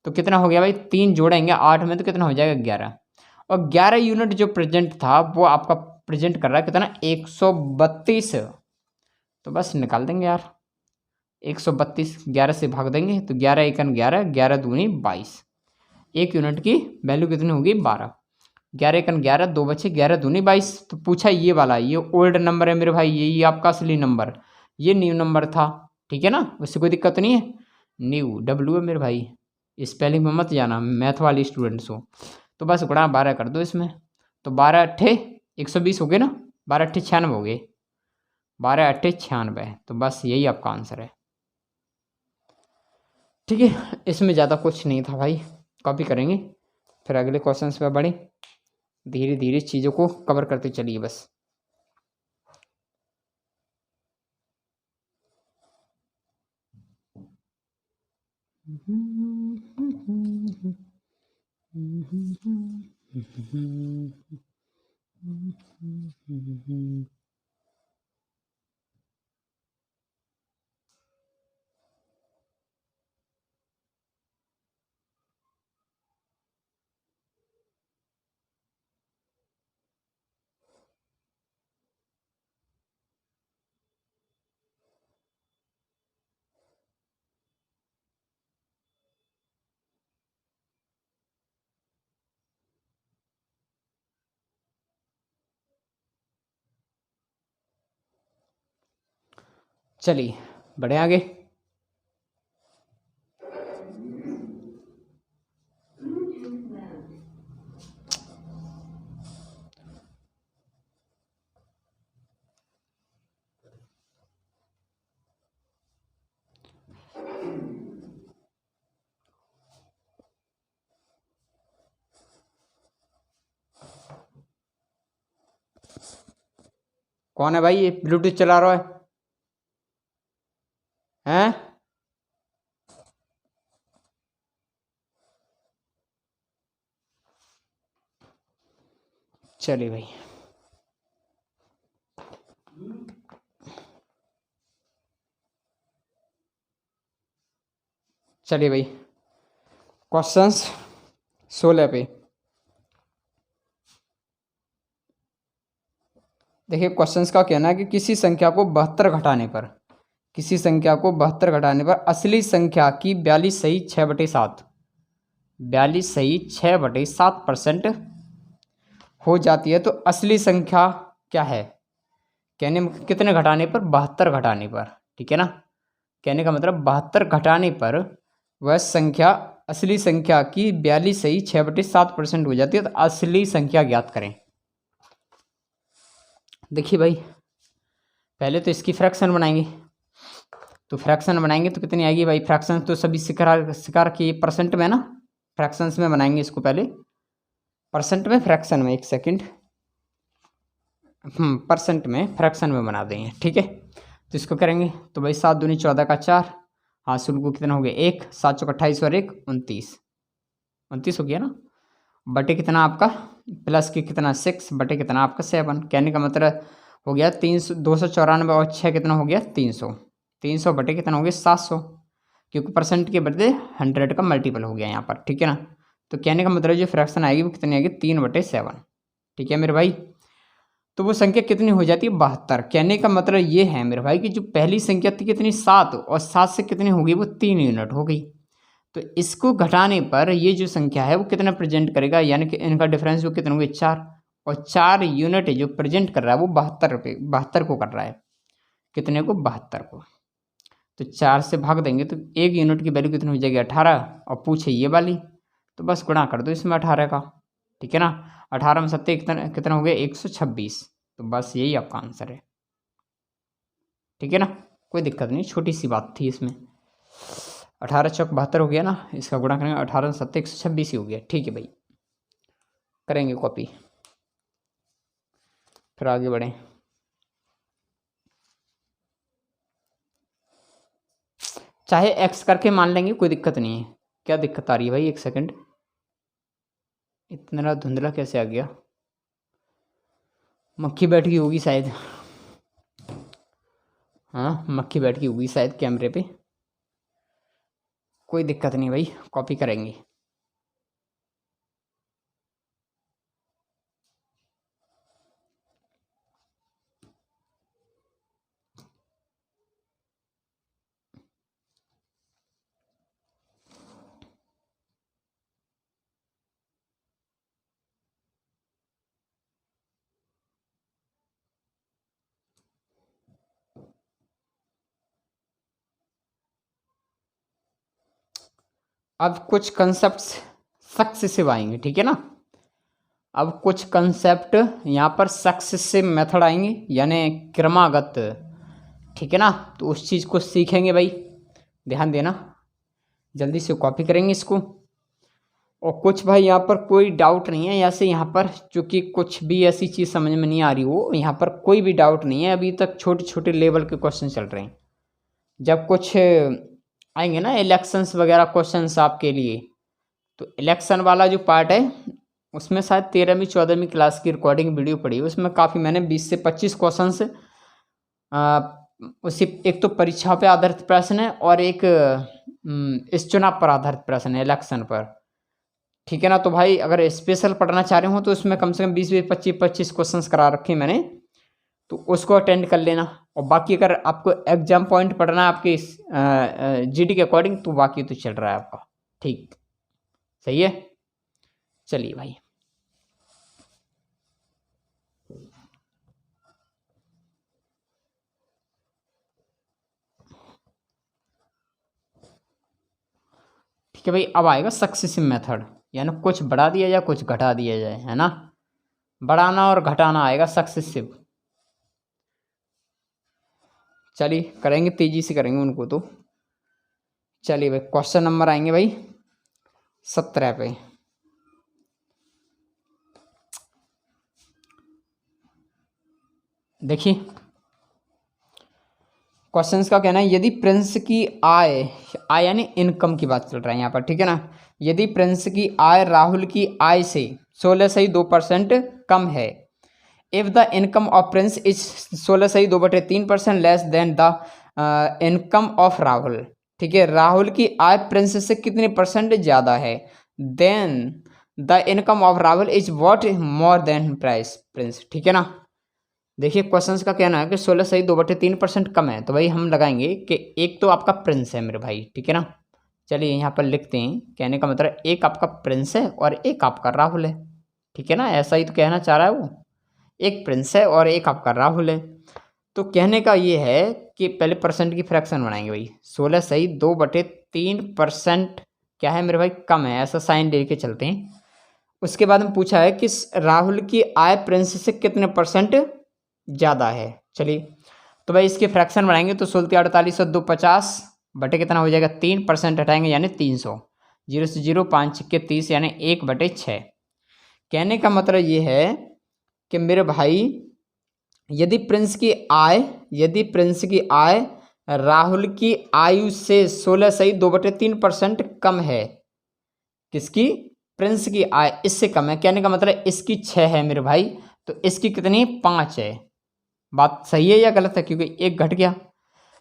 Speaker 1: तो कितना हो गया भाई? 3 जोड़ेंगे 8 में तो कितना हो जाएगा? 11। और 11 यूनिट जो प्रेजेंट था वो आपका प्रेजेंट कर रहा है कितना? 132। तो बस निकाल देंगे यार, 132 11 से भाग देंगे तो 11 एकन 11, 11 दूनी 22, एक यूनिट की वैल्यू कितनी होगी? 12। 11 एकन 11, 2 बचे 11 दूनी 22। तो पूछा ये वाला, ये ओल्ड नंबर है मेरे भाई, ये आपका असली नंबर, ये न्यू नंबर था, ठीक है ना, उससे कोई दिक्कत नहीं है। न्यू डब्ल्यू है मेरे भाई, स्पेलिंग में मत जाना, मैथ वाले स्टूडेंट्स हो। तो बस गुणा 12 कर दो इसमें, तो 12 अट्ठे 120 हो गए ना, 12 अट्ठे 96 हो गए, 12 अट्ठे 96। तो बस यही आपका आंसर है, ठीक है। इसमें ज़्यादा कुछ नहीं था भाई, कॉपी करेंगे फिर अगले क्वेश्चंस पे बढ़ें, धीरे धीरे चीज़ों को कवर करते चलिए बस। चलिए बढ़े आगे। कौन है भाई ये ब्लूटूथ चला रहा है? हैं? चलिए भाई, चलिए भाई क्वेश्चंस 16 पे देखिए। क्वेश्चंस का कहना है कि किसी संख्या को 72 घटाने पर, किसी संख्या को 72 घटाने पर असली संख्या की 42.6/7 42.6/7% हो जाती है, तो असली संख्या क्या है? कहने कितने घटाने पर? 72 घटाने पर, ठीक है ना। कहने का मतलब 72 घटाने पर वह संख्या असली संख्या की 42.6/7% हो जाती है, तो असली संख्या ज्ञात करें। देखिए भाई, पहले तो इसकी फ्रैक्शन बनाएंगे, तो फ्रैक्शन बनाएंगे तो कितनी आएगी भाई? फ्रैक्शन तो सभी सिकार की परसेंट में ना, फ्रैक्शंस में बनाएंगे इसको पहले, परसेंट में फ्रैक्शन में, एक सेकंड, परसेंट में फ्रैक्शन में बना देंगे, ठीक है। तो इसको करेंगे तो भाई 7 दूनी 14 का 4, हासिल को कितना हो गया 1, 7 चौक 28 और 1 29 हो गया ना, बटे कितना आपका प्लस के कितना 6 बटे कितना आपका 7। कहने का मतलब हो गया 294 और 6 कितना हो गया 300 बटे कितना हो गया 700, क्योंकि परसेंट के बदले 100 का मल्टीपल हो गया यहाँ पर, ठीक है ना। तो कहने का मतलब जो फ्रैक्शन आएगी वो कितनी आएगी 3/7, ठीक है मेरे भाई। तो वो संख्या कितनी हो जाती है 72। कहने का मतलब ये है मेरे भाई कि जो पहली संख्या थी कितनी 7, और 7 से कितनी हो गई वो 3 यूनिट हो गई। तो इसको घटाने पर ये जो संख्या है वो कितना प्रेजेंट करेगा, यानी कि इनका डिफरेंस वो कितना हो गया 4, और 4 यूनिट जो प्रेजेंट कर रहा है वो 72 को कर रहा है, कितने को 72 को। तो 4 से भाग देंगे तो 1 यूनिट की वैल्यू कितनी हो जाएगी 18, और पूछे ये वाली तो बस गुणा कर दो इसमें 18 का, ठीक है ना। 18 में 7 कितना हो गया 126, तो बस यही आपका आंसर है, ठीक है ना। कोई दिक्कत नहीं, छोटी सी बात थी इसमें। 18 चौक 72 हो गया ना, इसका गुणा करेंगे 18 में 7 126 ही हो गया, ठीक है भाई। करेंगे कॉपी, फिर आगे बढ़ें। चाहे एक्स करके मान लेंगे, कोई दिक्कत नहीं है। क्या दिक्कत आ रही है भाई? एक सेकंड, इतना धुंधला कैसे आ गया? मक्खी बैठ गई होगी शायद, हाँ मक्खी बैठ गई होगी शायद कैमरे पे। कोई दिक्कत नहीं भाई, कॉपी करेंगे। अब कुछ कंसेप्ट सक्सेसिव आएंगे, ठीक है ना। अब कुछ कंसेप्ट यहाँ पर सक्सेसिव मेथड आएंगे, यानी क्रमागत, ठीक है ना। तो उस चीज़ को सीखेंगे भाई, ध्यान देना। जल्दी से कॉपी करेंगे इसको। और कुछ भाई यहाँ पर कोई डाउट नहीं है, ऐसे यहाँ पर चूँकि कुछ भी ऐसी चीज़ समझ में नहीं आ रही हो, यहाँ पर कोई भी डाउट नहीं है। अभी तक छोटे छोटे लेवल के क्वेश्चन चल रहे हैं। जब कुछ आएंगे ना इलेक्शंस वगैरह क्वेश्चंस आपके लिए, तो इलेक्शन वाला जो पार्ट है उसमें शायद 13वीं 14वीं क्लास की रिकॉर्डिंग वीडियो पड़ी, उसमें काफ़ी मैंने 20 से 25 क्वेश्चंस उसी, एक तो परीक्षा पे आधारित प्रश्न है और एक इस चुनाव पर आधारित प्रश्न है, इलेक्शन पर, ठीक है ना। तो भाई अगर स्पेशल पढ़ना चाह रहे हो तो उसमें कम से कम 20-25 क्वेश्चंस करा रखे मैंने, तो उसको अटेंड कर लेना। और बाकी अगर आपको एग्जाम पॉइंट पढ़ना है आपके जीडी के अकॉर्डिंग, तो बाकी तो चल रहा है आपका, ठीक सही है। चलिए भाई, ठीक है भाई। अब आएगा सक्सेसिव मेथड, यानी कुछ बढ़ा दिया जाए कुछ घटा दिया जाए, है ना। बढ़ाना और घटाना आएगा सक्सेसिव। चलिए करेंगे, तेजी से करेंगे उनको तो। चलिए भाई, क्वेश्चन नंबर आएंगे भाई 17 पे। देखिए क्वेश्चंस का कहना है, यदि प्रिंस की आय यानी इनकम की बात चल रहा है यहाँ पर, ठीक है ना। यदि प्रिंस की आय राहुल की आय से 16.2% कम है, if the income of Prince is 16 सही 2/3% less than the income of Rahul. ठीक है, राहुल की आय प्रिंस से कितने परसेंट ज़्यादा है, then the income of Rahul is what more than price prince. ठीक है ना, देखिए क्वेश्चंस का कहना है कि 16 सही 2/3% कम है, तो भाई हम लगाएंगे कि एक तो आपका प्रिंस है मेरे भाई। ठीक है ना, चलिए यहाँ पर लिखते हैं, कहने का मतलब एक आपका प्रिंस है और एक आपका राहुल है। ठीक है ना, ऐसा ही तो कहना चाह रहा है वो, एक प्रिंस है और एक आपका राहुल है। तो कहने का ये है कि पहले परसेंट की फ्रैक्शन बनाएंगे भाई। 16 सही 2/3% क्या है मेरे भाई, कम है, ऐसा साइन दे के चलते हैं। उसके बाद में पूछा है कि राहुल की आय प्रिंस से कितने परसेंट ज़्यादा है। चलिए तो भाई इसके फ्रैक्शन बनाएंगे तो 16 48 और 2 50 बटे कितना हो जाएगा, 3% हटाएंगे यानी 300, 0 से 0 5 के 30 यानी 1/6। कहने का मतलब ये है कि मेरे भाई यदि प्रिंस की आय राहुल की आयु से 16 सही 2/3% कम है, किसकी, प्रिंस की आय इससे कम है, कहने का मतलब इसकी 6 है मेरे भाई, तो इसकी कितनी 5 है। बात सही है या गलत है, क्योंकि एक घट गया।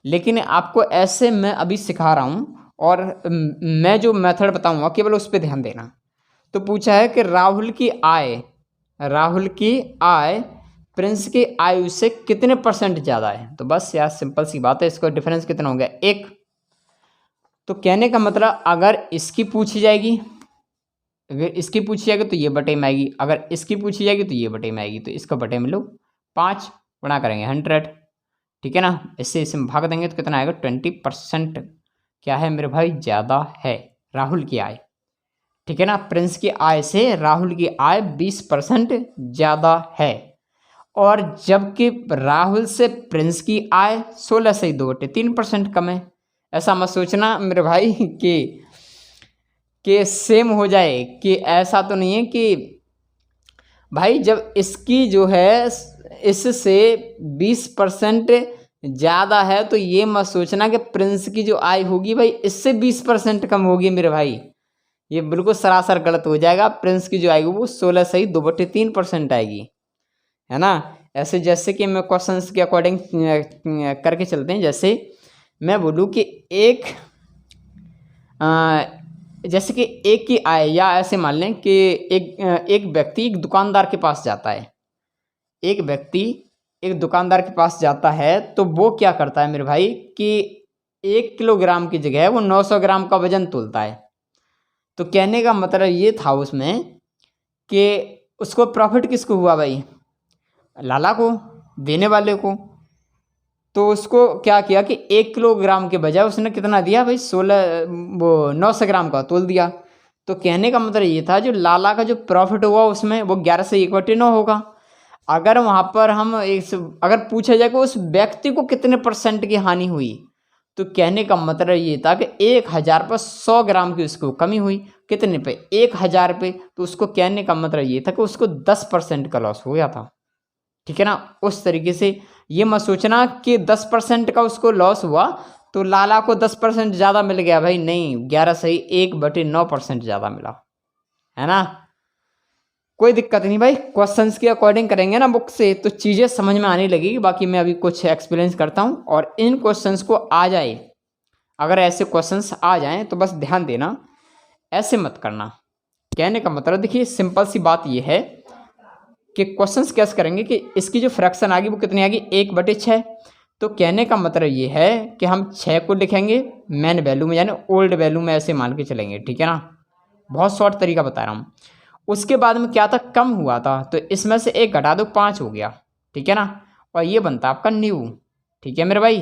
Speaker 1: लेकिन आपको ऐसे मैं अभी सिखा रहा हूँ और मैं जो मेथड बताऊंगा केवल उस पर ध्यान देना। तो पूछा है कि राहुल की आय प्रिंस की आयु से कितने परसेंट ज़्यादा है, तो बस यार सिंपल सी बात है, इसका डिफरेंस कितना हो गया, 1। तो कहने का मतलब अगर इसकी पूछी जाएगी तो ये बटे में आएगी, अगर इसकी पूछी जाएगी तो ये बटे में आएगी, तो इसका बटे में लो 5 गुणा करेंगे 100। ठीक है ना, इससे भाग देंगे तो कितना आएगा, 20% क्या है मेरे भाई, ज़्यादा है राहुल की आय। ठीक है ना, प्रिंस की आय से राहुल की आय 20% ज़्यादा है, और जबकि राहुल से प्रिंस की आय 16 से 2/3% कम है। ऐसा मत सोचना मेरे भाई कि सेम हो जाए, कि ऐसा तो नहीं है कि भाई जब इसकी जो है इससे 20% ज़्यादा है तो ये मत सोचना कि प्रिंस की जो आय होगी भाई इससे 20% कम होगी मेरे भाई, ये बिल्कुल सरासर गलत हो जाएगा। प्रिंस की जो आएगी वो 16 सही 2/3% आएगी, है ना। ऐसे जैसे कि मैं क्वेश्चंस के अकॉर्डिंग करके चलते हैं। जैसे मैं बोलूँ कि जैसे कि एक की आय, या ऐसे मान लें कि एक व्यक्ति एक दुकानदार के पास जाता है, एक व्यक्ति एक दुकानदार के पास जाता है तो वो क्या करता है मेरे भाई कि 1 किलोग्राम की जगह वो 900 ग्राम का वजन तोलता है। तो कहने का मतलब ये था उसमें कि उसको प्रॉफिट किसको हुआ भाई, लाला को, देने वाले को। तो उसको क्या किया कि 1 किलोग्राम के बजाय उसने कितना दिया भाई, 900 ग्राम का तोल दिया। तो कहने का मतलब ये था जो लाला का जो प्रॉफिट हुआ उसमें वो 11 से 1/9 होगा। अगर वहाँ पर अगर पूछा जाए कि उस व्यक्ति को कितने % की हानि हुई, तो कहने का मतलब ये था कि 1000 पर 100 ग्राम की उसको कमी हुई, कितने पे, 1000 पे। तो उसको कहने का मतलब ये था कि उसको 10% का लॉस हो गया था। ठीक है ना, उस तरीके से ये मत सोचना कि 10% का उसको लॉस हुआ तो लाला को 10% ज़्यादा मिल गया, भाई नहीं, 11 सही 1/9% ज़्यादा मिला, है ना। कोई दिक्कत नहीं भाई, क्वेश्चंस के अकॉर्डिंग करेंगे ना बुक से तो चीज़ें समझ में आने लगेगी। बाकी मैं अभी कुछ एक्सपीरियंस करता हूँ और इन क्वेश्चंस को आ जाए, अगर ऐसे क्वेश्चंस आ जाएं तो बस ध्यान देना, ऐसे मत करना। कहने का मतलब देखिए सिंपल सी बात ये है कि क्वेश्चंस कैसे करेंगे कि इसकी जो फ्रैक्शन आ गई वो कितनी आ गई, 1/6। तो कहने का मतलब ये है कि हम 6 को लिखेंगे मेन वैल्यू में, यानी ओल्ड वैल्यू में ऐसे मान के चलेंगे। ठीक है ना, बहुत शॉर्ट तरीका बता रहा हूँ। उसके बाद में क्या था, कम हुआ था तो इसमें से 1 घटा दो 5 हो गया। ठीक है ना, और ये बनता आपका न्यू। ठीक है मेरे भाई,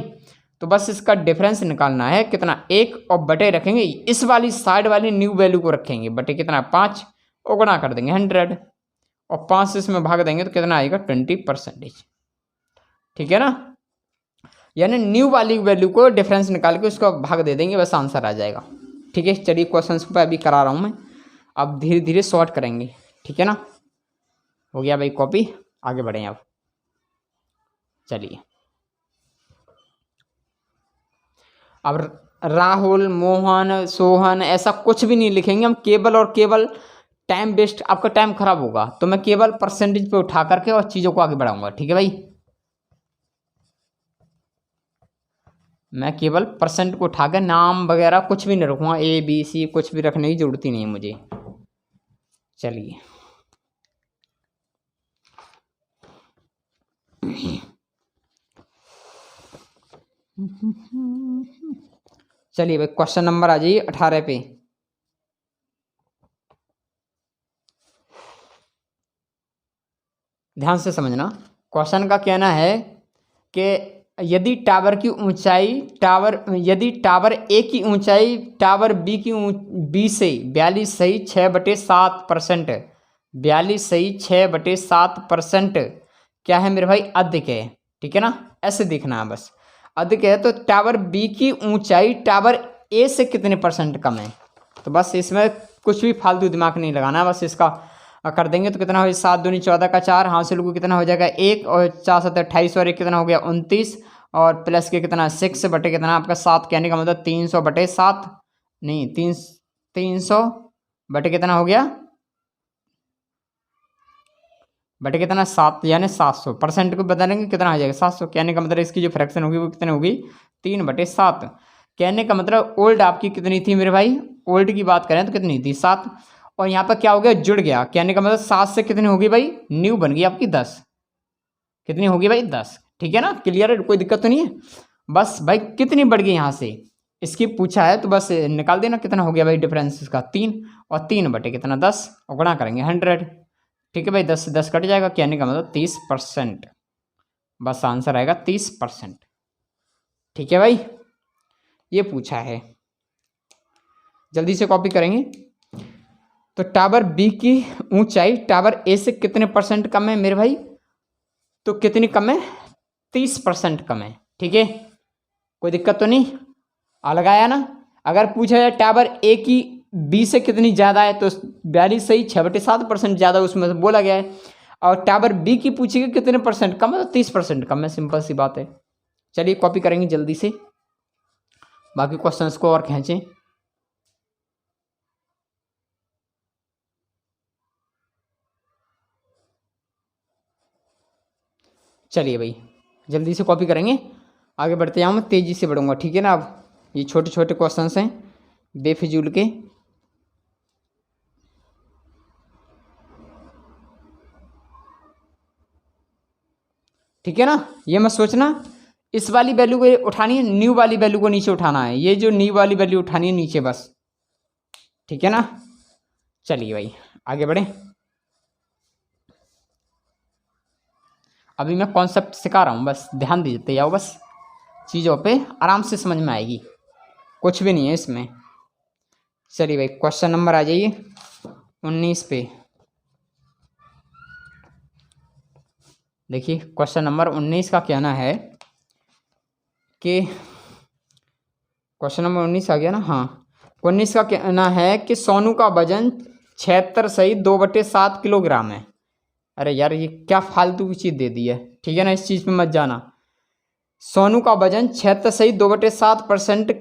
Speaker 1: तो बस इसका डिफरेंस निकालना है कितना, 1 और बटे रखेंगे, इस वाली साइड वाली न्यू वैल्यू को रखेंगे, बटे कितना 5 और गुणा कर देंगे 100 और 5 से इसमें भाग देंगे तो कितना आएगा 20%। ठीक है ना, यानी न्यू वाली वैल्यू को डिफरेंस निकाल के उसको भाग दे देंगे, बस आंसर आ जाएगा। ठीक है, चलिए क्वेश्चंस को अभी करा रहा हूँ मैं, अब धीरे धीरे सॉर्ट करेंगे। ठीक है ना, हो गया भाई कॉपी, आगे बढ़ें अब। चलिए अब राहुल, मोहन, सोहन ऐसा कुछ भी नहीं लिखेंगे हम, केवल और केवल टाइम वेस्ट, आपका टाइम खराब होगा। तो मैं केवल परसेंटेज पे उठा करके और चीज़ों को आगे बढ़ाऊंगा। ठीक है भाई, मैं केवल परसेंट को उठा कर, नाम वगैरह कुछ भी नहीं रखूंगा, ABC कुछ भी रखने की जरूरत ही नहीं है मुझे। चलिए चलिए भाई, क्वेश्चन नंबर आ जाइए 18 पे। ध्यान से समझना, क्वेश्चन का कहना है कि यदि टावर की ऊंचाई यदि टावर ए की ऊंचाई टावर बी से 42.6/7%, 42.6/7% क्या है मेरे भाई, अधिक है। ठीक है ना, ऐसे देखना है बस। अधिक है तो टावर बी की ऊंचाई टावर ए से कितने परसेंट कम है। तो बस इसमें कुछ भी फालतू दिमाग नहीं लगाना, बस इसका कर देंगे तो कितना हो, 7 दूनी 14 का 4, हासिल को कितना हो जाएगा 1, और 4 7 28 और 1 कितना हो गया 29, और प्लस के कितना 6 बटे कितना आपका 7, कहने का मतलब 300/7, नहीं 300 बटे कितना हो गया, बटे कितना 7, यानी 700 परसेंट को बदलेंगे कितना आ जाएगा 700, कहने का मतलब इसकी जो फ्रैक्शन होगी वो कितनी होगी 3/7। कहने का मतलब ओल्ड आपकी कितनी थी मेरे भाई, ओल्ड की बात करें तो कितनी थी 7, और यहाँ पर क्या हो गया जुड़ गया, कहने का मतलब 7 से कितनी होगी भाई, न्यू बन गई आपकी 10, कितनी होगी भाई 10। ठीक है ना, क्लियर है, कोई दिक्कत तो नहीं है। बस भाई कितनी बढ़ गई यहाँ से, इसकी पूछा है तो बस निकाल देना कितना हो गया भाई डिफरेंस इसका 3, और 3 बटे कितना 10, और गुणा करेंगे 100। ठीक है भाई, 10 से 10 कट जाएगा, कहने का मतलब 30%, बस आंसर आएगा 30%। ठीक है भाई, ये पूछा है, जल्दी से कॉपी करेंगे। तो टावर बी की ऊंचाई टावर ए से कितने परसेंट कम है मेरे भाई, तो कितनी कम है 30% कम है। ठीक है, कोई दिक्कत तो नहीं, आ लगाया ना। अगर पूछा जाए टावर ए की बी से कितनी ज़्यादा है तो 42.6/7% ज़्यादा उसमें से बोला गया है, और टावर बी की पूछेगी कितने परसेंट कम है तो 30% कम है, सिंपल सी बात है। चलिए कॉपी करेंगे जल्दी से, बाकी क्वेश्चंस को और खींचें। चलिए भाई जल्दी से कॉपी करेंगे, आगे बढ़ते जाऊँ, मैं तेज़ी से बढ़ूंगा। ठीक है ना, अब ये छोटे छोटे क्वेश्चंस हैं बेफिजूल के। ठीक है ना, ये मत सोचना इस वाली वैल्यू को उठानी है, न्यू वाली वैल्यू को नीचे उठाना है, ये जो न्यू वाली वैल्यू उठानी है नीचे बस। ठीक है ना, चलिए भाई आगे बढ़े। अभी मैं कॉन्सेप्ट सिखा रहा हूँ, बस ध्यान दीजिए जाओ, बस चीज़ों पे आराम से समझ में आएगी, कुछ भी नहीं है इसमें। चलिए भाई क्वेश्चन नंबर आ जाइए 19 पे। देखिए क्वेश्चन नंबर 19 का कहना है कि क्वेश्चन नंबर 19 आ गया ना, हाँ 19 का कहना है कि सोनू का वजन 76.2/7 किलोग्राम है। अरे यार ये क्या फालतू की चीज़ दे दी है। ठीक है ना, इस चीज़ पे मत जाना। सोनू का वजन 76.2/7%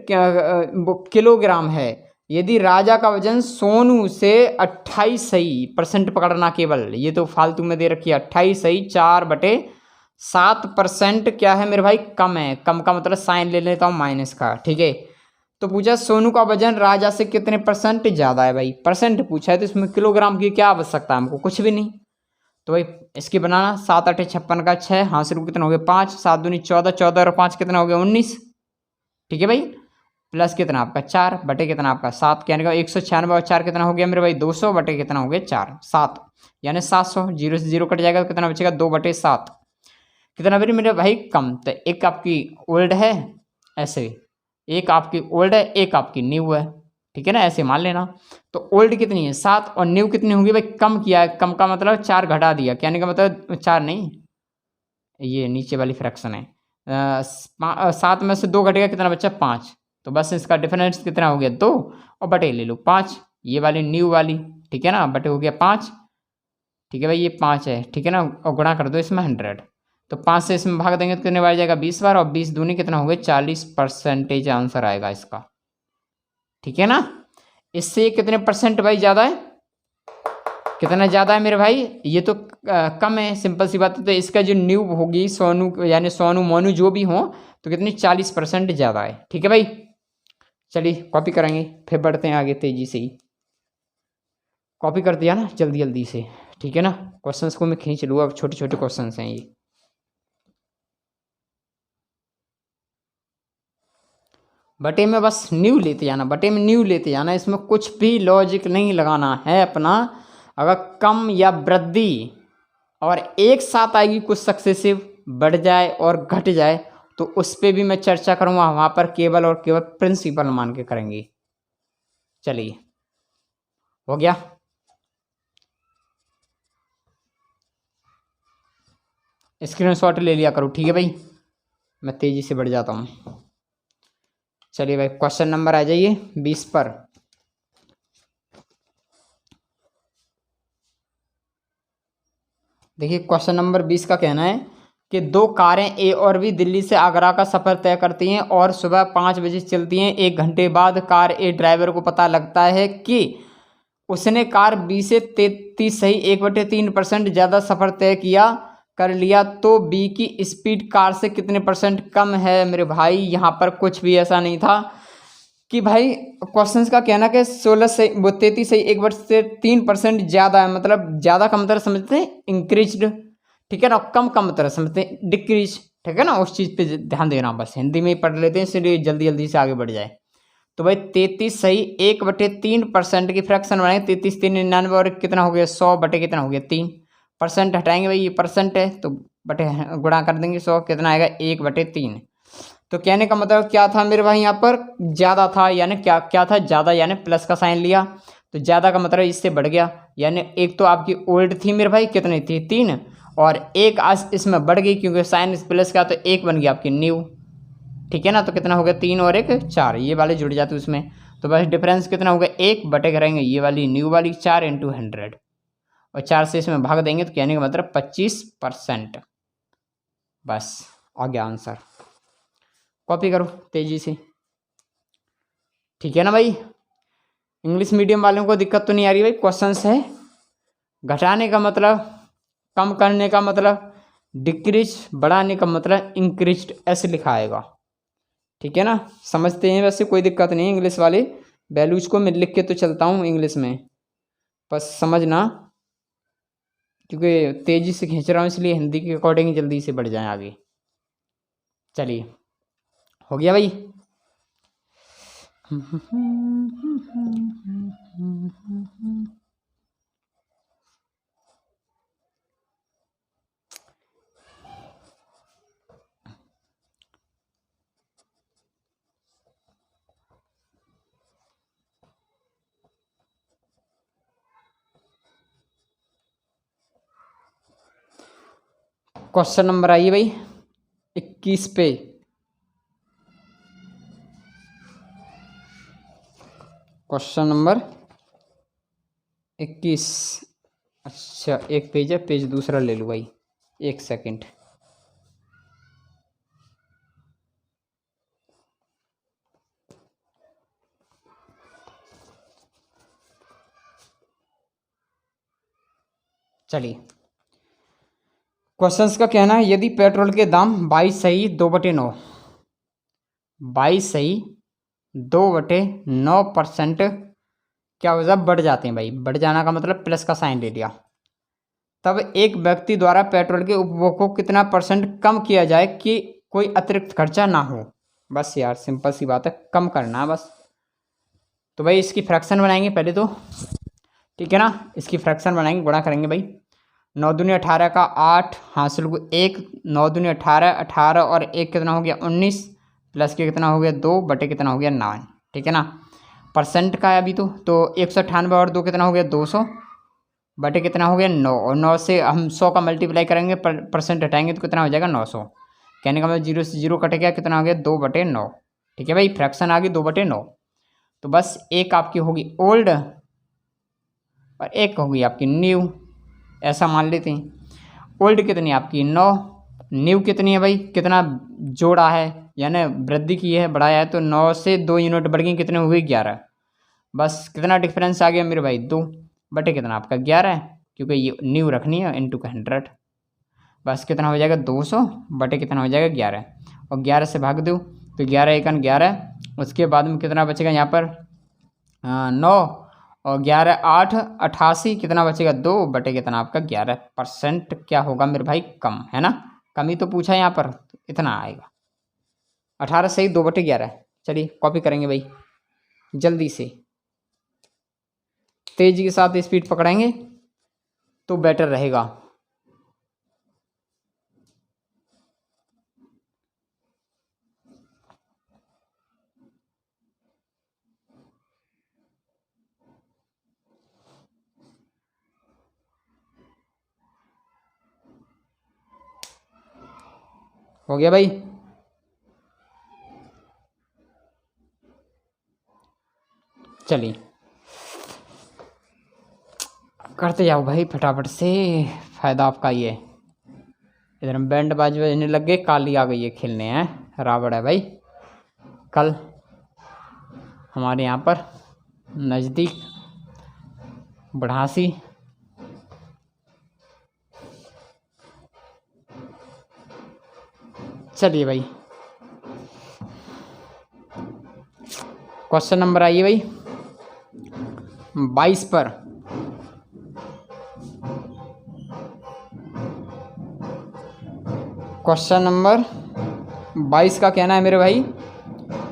Speaker 1: किलोग्राम है, यदि राजा का वजन सोनू से 28% पकड़ना केवल, ये तो फालतू में दे रखी है 28.4/7% क्या है मेरे भाई, कम है। कम का मतलब साइन ले लेता हूँ माइनस का। ठीक है, तो पूछा सोनू का वजन राजा से कितने परसेंट ज़्यादा है, भाई परसेंट पूछा है तो इसमें किलोग्राम की क्या आवश्यकता है हमको, कुछ भी नहीं। तो भाई इसकी बनाना 7 8 56 का 6, हाथ से कितना हो गया 5, 7 दूनी 14, 14 और 5 कितना हो गया 19। ठीक है भाई, प्लस कितना आपका 4 बटे कितना आपका 7, कहने का 196 और 4 कितना हो गया मेरे भाई 200 बटे कितना हो गया 4 7, यानी 700। 0 से 0 कट जाएगा तो कितना बचेगा 2/7, कितना मेरे भाई कम। तो एक आपकी ओल्ड है ऐसे, एक आपकी ओल्ड है एक आपकी न्यू है। ठीक है ना, ऐसे मान लेना। तो ओल्ड कितनी है 7 और न्यू कितनी होगी भाई, कम किया है, कम का मतलब 4 घटा दिया, कहने का मतलब 4 नहीं, ये नीचे वाली फ्रैक्शन है। 7 में से 2 घटेगा कितना बच्चा 5, तो बस इसका डिफरेंस कितना हो गया 2, और बटे ले लो 5, ये वाली न्यू वाली। ठीक है ना, बटे हो गया 5। ठीक है भाई ये 5 है। ठीक है ना, और गुणा कर दो इसमें 100, तो 5 से इसमें भाग देंगे तो कितने बार जाएगा 20 बार, और 20 दूनी कितना हो गया 40% आंसर आएगा इसका। ठीक है ना, इससे कितने परसेंट भाई ज़्यादा है, कितना ज़्यादा है मेरे भाई, ये तो कम है, सिंपल सी बात है। तो इसका जो न्यू होगी सोनू यानी सोनू मोनू जो भी हो तो कितनी 40% ज़्यादा है। ठीक है भाई, चलिए कॉपी करेंगे, फिर बढ़ते हैं आगे तेजी से ही। कॉपी कर दिया ना जल्दी जल्दी से, ठीक है ना। क्वेश्चंस को मैं खींच लूँ, अब छोटे छोटे क्वेश्चंस हैं ये। बटे में बस न्यू लेते जाना, बटे में न्यू लेते जाना, इसमें कुछ भी लॉजिक नहीं लगाना है अपना। अगर कम या वृद्धि और एक साथ आएगी कुछ सक्सेसिव, बढ़ जाए और घट जाए, तो उस पर भी मैं चर्चा करूँगा, वहाँ पर केवल और केवल प्रिंसिपल मान के करेंगे। चलिए हो गया, स्क्रीनशॉट ले लिया करो, ठीक है भाई, मैं तेजी से बढ़ जाता हूँ। चलिए भाई क्वेश्चन नंबर आ जाइए 20 पर। देखिए क्वेश्चन नंबर 20 का कहना है कि दो कारें ए और बी दिल्ली से आगरा का सफ़र तय करती हैं और सुबह 5 बजे चलती हैं। 1 घंटे बाद कार ए ड्राइवर को पता लगता है कि उसने कार बी से 33 सही 1/3% ज़्यादा सफ़र तय किया कर लिया, तो बी की स्पीड कार से कितने % कम है। मेरे भाई यहाँ पर कुछ भी ऐसा नहीं था कि भाई क्वेश्चंस का कहना कि 16 से 33 से 1/3% ज़्यादा है, मतलब ज़्यादा का मतलब समझते हैं इंक्रीज्ड, ठीक है ना। कम का मतलब समझते हैं डिक्रीज, ठीक है ना। उस चीज़ पे ध्यान देना, बस हिंदी में ही पढ़ लेते हैं इसलिए जल्दी जल्दी से आगे बढ़ जाए। तो भाई 33 सही 1/3% की फ्रैक्शन बनाएंगे, 33 3 99 और कितना हो गया 100 बटे कितना हो गया 3%, हटाएंगे भाई ये परसेंट है तो बटे गुणा कर देंगे 100, कितना आएगा 1/3। तो कहने का मतलब क्या था मेरे भाई, यहाँ पर ज़्यादा था, यानी क्या क्या था ज़्यादा, यानी प्लस का साइन लिया तो ज़्यादा का मतलब इससे बढ़ गया। यानी एक तो आपकी ओल्ड थी मेरे भाई, कितनी थी 3, और एक आज इसमें बढ़ गई क्योंकि साइन प्लस का, तो एक बन गया आपकी न्यू, ठीक है ना। तो कितना हो गया 3 और 1 4, ये वाले जुड़ जाते उसमें। तो बस डिफरेंस कितना हो गया 1 बटे करेंगे ये वाली न्यू वाली 4 × 100 और 4 से इसमें भाग देंगे तो कहने का मतलब 25%। बस आ गया आंसर, कॉपी करो तेजी से, ठीक है ना भाई। इंग्लिश मीडियम वालों को दिक्कत तो नहीं आ रही भाई। क्वेश्चंस है घटाने का मतलब, कम करने का मतलब डिक्रीज, बढ़ाने का मतलब इंक्रीज, ऐसे लिखा आएगा, ठीक है ना। समझते हैं, वैसे कोई दिक्कत नहीं है। इंग्लिश वाले वैल्यूज को मैं लिख के तो चलता हूँ इंग्लिश में, बस समझना, क्योंकि तेज़ी से खींच रहा हूँ इसलिए हिंदी के अकॉर्डिंग जल्दी से बढ़ जाए आगे। चलिए हो गया भाई। क्वेश्चन नंबर आइए भाई 21 पे। क्वेश्चन नंबर 21, अच्छा एक पेज है, पेज दूसरा ले लूँ भाई, एक सेकंड। चलिए क्वेश्चंस का कहना है यदि पेट्रोल के दाम 22 सही 2/9, 22 सही 2/9% क्या हो जाए बढ़ जाते हैं भाई। बढ़ जाना का मतलब प्लस का साइन ले लिया, तब एक व्यक्ति द्वारा पेट्रोल के उपभोग को कितना % कम किया जाए कि कोई अतिरिक्त खर्चा ना हो। बस यार सिंपल सी बात है, कम करना है बस। तो भाई इसकी फ्रैक्शन बनाएंगे पहले तो, ठीक है ना। इसकी फ्रैक्शन बनाएंगे, गुणा करेंगे भाई। 9 दूनी 18 का 8 हासिल को 1, 9 दूनी 18, 18 और 1 कितना हो गया 19, प्लस के कितना हो गया 2 बटे कितना हो गया 9, ठीक है ना। परसेंट का है अभी तो 198 और 2 कितना हो गया 200 बटे कितना हो गया 9, और 9 से हम 100 का मल्टीप्लाई करेंगे, परसेंट हटाएंगे तो कितना हो जाएगा 900। कहने का मतलब 0 से 0 कट गया, कितना हो गया 2/9, ठीक है भाई। फ्रैक्शन आ गई 2/9। तो बस एक आपकी होगी ओल्ड और एक होगी आपकी न्यू, ऐसा मान लेते हैं। ओल्ड कितनी आपकी 9, न्यू कितनी है भाई, कितना जोड़ा है यानी वृद्धि की है बढ़ाया है, तो 9 से 2 यूनिट बढ़ गई, कितने हुए 11। बस कितना डिफरेंस आ गया मेरे भाई 2। बटे कितना आपका 11 है, क्योंकि ये न्यू रखनी है इंटू का 100। बस कितना हो जाएगा 200 बटे कितना हो जाएगा 11, और 11 से भाग दो तो 11 एकन 11। उसके बाद में कितना बचेगा यहाँ पर 9, और 11 8 88, कितना बचेगा 2 बटे कितना आपका 11%। क्या होगा मेरे भाई कम, है ना, कम ही तो पूछा यहाँ पर, इतना आएगा 18 सही 2 बटे 11। चलिए कॉपी करेंगे भाई जल्दी से, तेजी के साथ स्पीड पकड़ेंगे तो बेटर रहेगा। हो गया भाई, चलिए करते जाओ भाई फटाफट से, फायदा आपका ये। इधर हम बैंड बाज बजने लग गए, काली आ गई है खेलने हैं, रावण है भाई। कल हमारे यहाँ पर नज़दीक बढ़ासी चलिए भाई क्वेश्चन नंबर आइए भाई 22 पर। क्वेश्चन नंबर 22 का कहना है मेरे भाई,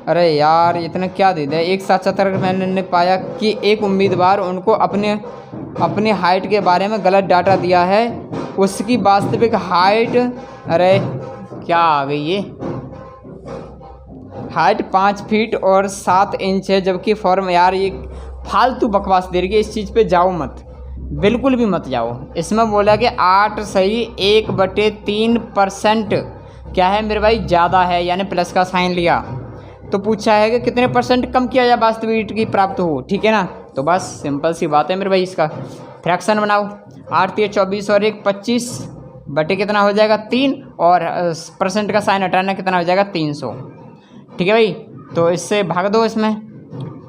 Speaker 1: अरे यार इतना क्या दे दिया। एक साक्षात्कार मैंने पाया कि एक उम्मीदवार उनको अपने हाइट के बारे में गलत डाटा दिया है, उसकी वास्तविक हाइट, अरे क्या आ गई ये, हाइट 5 फीट और 7 इंच है, जबकि फॉर्म, यार ये फालतू बकवास दे रही है, इस चीज़ पे जाओ मत, बिल्कुल भी मत जाओ। इसमें बोला कि 8 सही 1/3% क्या है मेरे भाई ज़्यादा है, यानी प्लस का साइन लिया। तो पूछा है कि कितने % कम किया जाए वास्तविक की प्राप्त हो, ठीक है ना। तो बस सिंपल सी बात है मेरे भाई, इसका फ्रैक्शन बनाओ, 8 3 24 और 1 25 बटे कितना हो जाएगा 3, और % का साइन हटाना कितना हो जाएगा 300, ठीक है भाई। तो इससे भाग दो इसमें,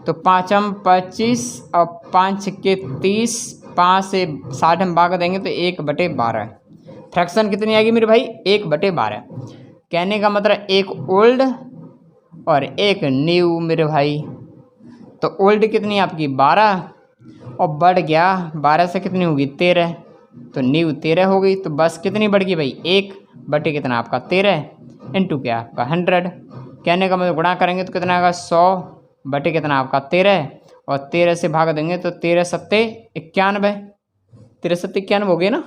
Speaker 1: तो 5 25 और 5 के 30, 5 से 60 हम भाग देंगे तो 1/12। फ्रैक्शन कितनी आएगी मेरे भाई 1/12। कहने का मतलब एक ओल्ड और एक न्यू मेरे भाई। तो ओल्ड कितनी आपकी 12, और बढ़ गया 12 से कितनी होगी 13, तो न्यू 13 हो गई। तो बस कितनी बढ़ गई भाई 1 बटे कितना आपका 13 इंटू क्या आपका 100। कहने का मतलब गुणा करेंगे तो कितना आएगा 100 बटे कितना आपका 13, और 13 से भाग देंगे तो 13 सत्ते 91, 13 सत्ते 91 हो गए ना,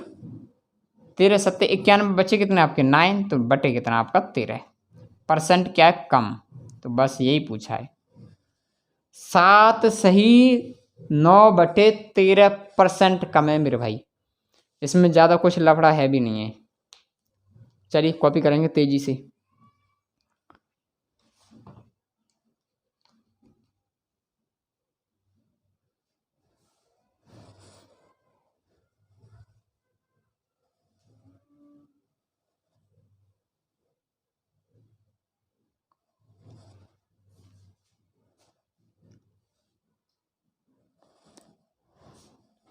Speaker 1: 13 सत्ते 91 बचे कितने आपके 9, तो बटे कितना आपका 13% क्या है कम। तो बस यही पूछा है, 7 सही 9/13% कम है मेरे भाई, इसमें ज़्यादा कुछ लफड़ा है भी नहीं है। चलिए कॉपी करेंगे तेजी से।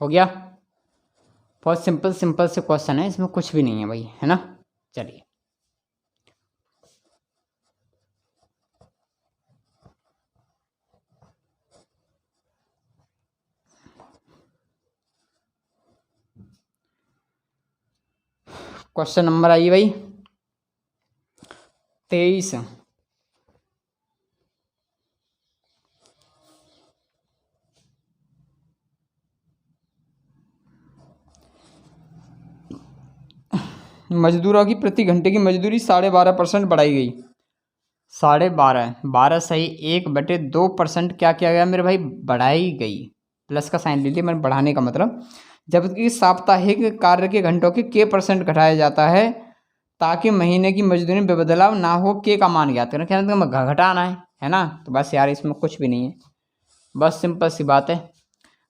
Speaker 1: हो गया, बहुत सिंपल सिंपल से क्वेश्चन है, इसमें कुछ भी नहीं है भाई, है ना। चलिए क्वेश्चन नंबर आइए भाई 23। मजदूरों की प्रति घंटे की मजदूरी 12.5% बढ़ाई गई। 12.5, 12 सही 1/2% क्या किया गया मेरे भाई बढ़ाई गई, प्लस का साइन ले लिया मैंने बढ़ाने का मतलब। जबकि साप्ताहिक कार्य के घंटों के % घटाया जाता है ताकि महीने की मजदूरी में बदलाव ना हो। के का मान ज्ञात करना, कहना घटाना है ना। तो बस यार इसमें कुछ भी नहीं है, बस सिंपल सी बात है,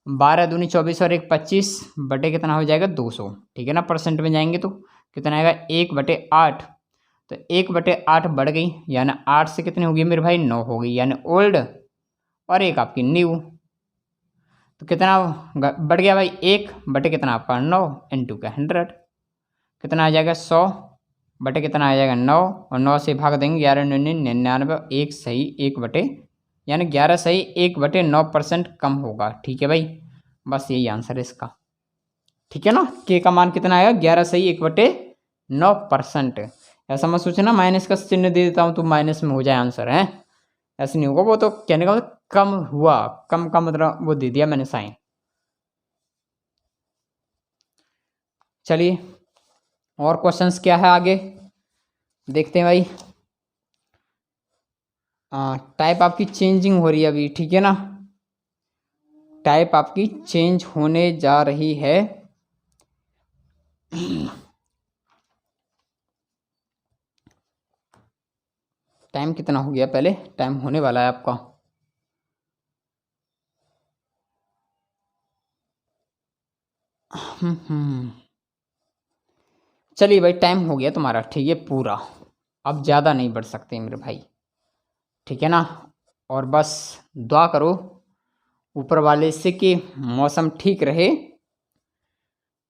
Speaker 1: 12 दूनी 24 और 1 25 बटे कितना हो जाएगा 200, ठीक है ना। % में जाएंगे तो कितना आएगा 1/8, तो 1/8 बढ़ गई, यानी 8 से कितनी होगी मेरे भाई 9 हो गई, यानी ओल्ड और एक आपकी न्यू। तो कितना बढ़ गया भाई, 1 बटे कितना आपका 9 इंटू का 100, कितना आ जाएगा 100 बटे कितना आ जाएगा 9, और 9 से भाग देंगे 11 99 99, 1 सही 1 बटे, यानी 11 सही 1 बटे 9% कम होगा। ठीक है भाई, बस यही आंसर है इसका। ठीक है ना, के का मान कितना आएगा 11 सही 1 बटे 9%। ऐसा मत सोचना माइनस का चिन्ह दे देता हूँ तो माइनस में हो जाए आंसर, है ऐसे नहीं होगा। वो तो कहने का मतलब कम हुआ, कम का मतलब वो दे दिया मैंने साइन। चलिए और क्वेश्चंस क्या है आगे देखते हैं भाई। टाइप आपकी चेंजिंग हो रही है अभी, ठीक है ना, टाइप आपकी चेंज होने जा रही है। टाइम कितना हो गया, पहले टाइम होने वाला है आपका। चलिए भाई टाइम हो गया तुम्हारा, ठीक है पूरा, अब ज़्यादा नहीं बढ़ सकते मेरे भाई, ठीक है ना। और बस दुआ करो ऊपर वाले से कि मौसम ठीक रहे,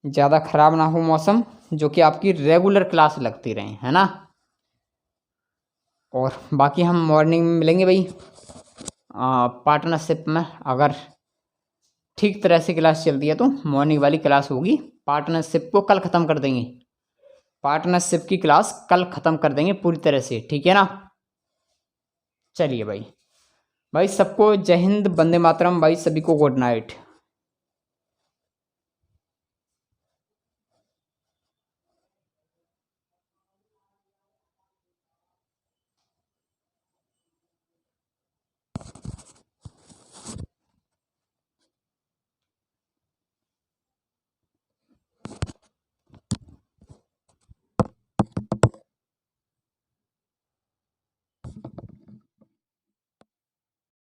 Speaker 1: ज़्यादा ख़राब ना हो मौसम, जो कि आपकी रेगुलर क्लास लगती रहे, है ना। और बाकी हम मॉर्निंग में मिलेंगे भाई पार्टनरशिप में। अगर ठीक तरह से क्लास चलती है तो मॉर्निंग वाली क्लास होगी, पार्टनरशिप को कल ख़त्म कर देंगे, पार्टनरशिप की क्लास कल ख़त्म कर देंगे पूरी तरह से, ठीक है ना। चलिए भाई, भाई सबको जय हिंद, वंदे मातरम भाई, सभी को गुड नाइट।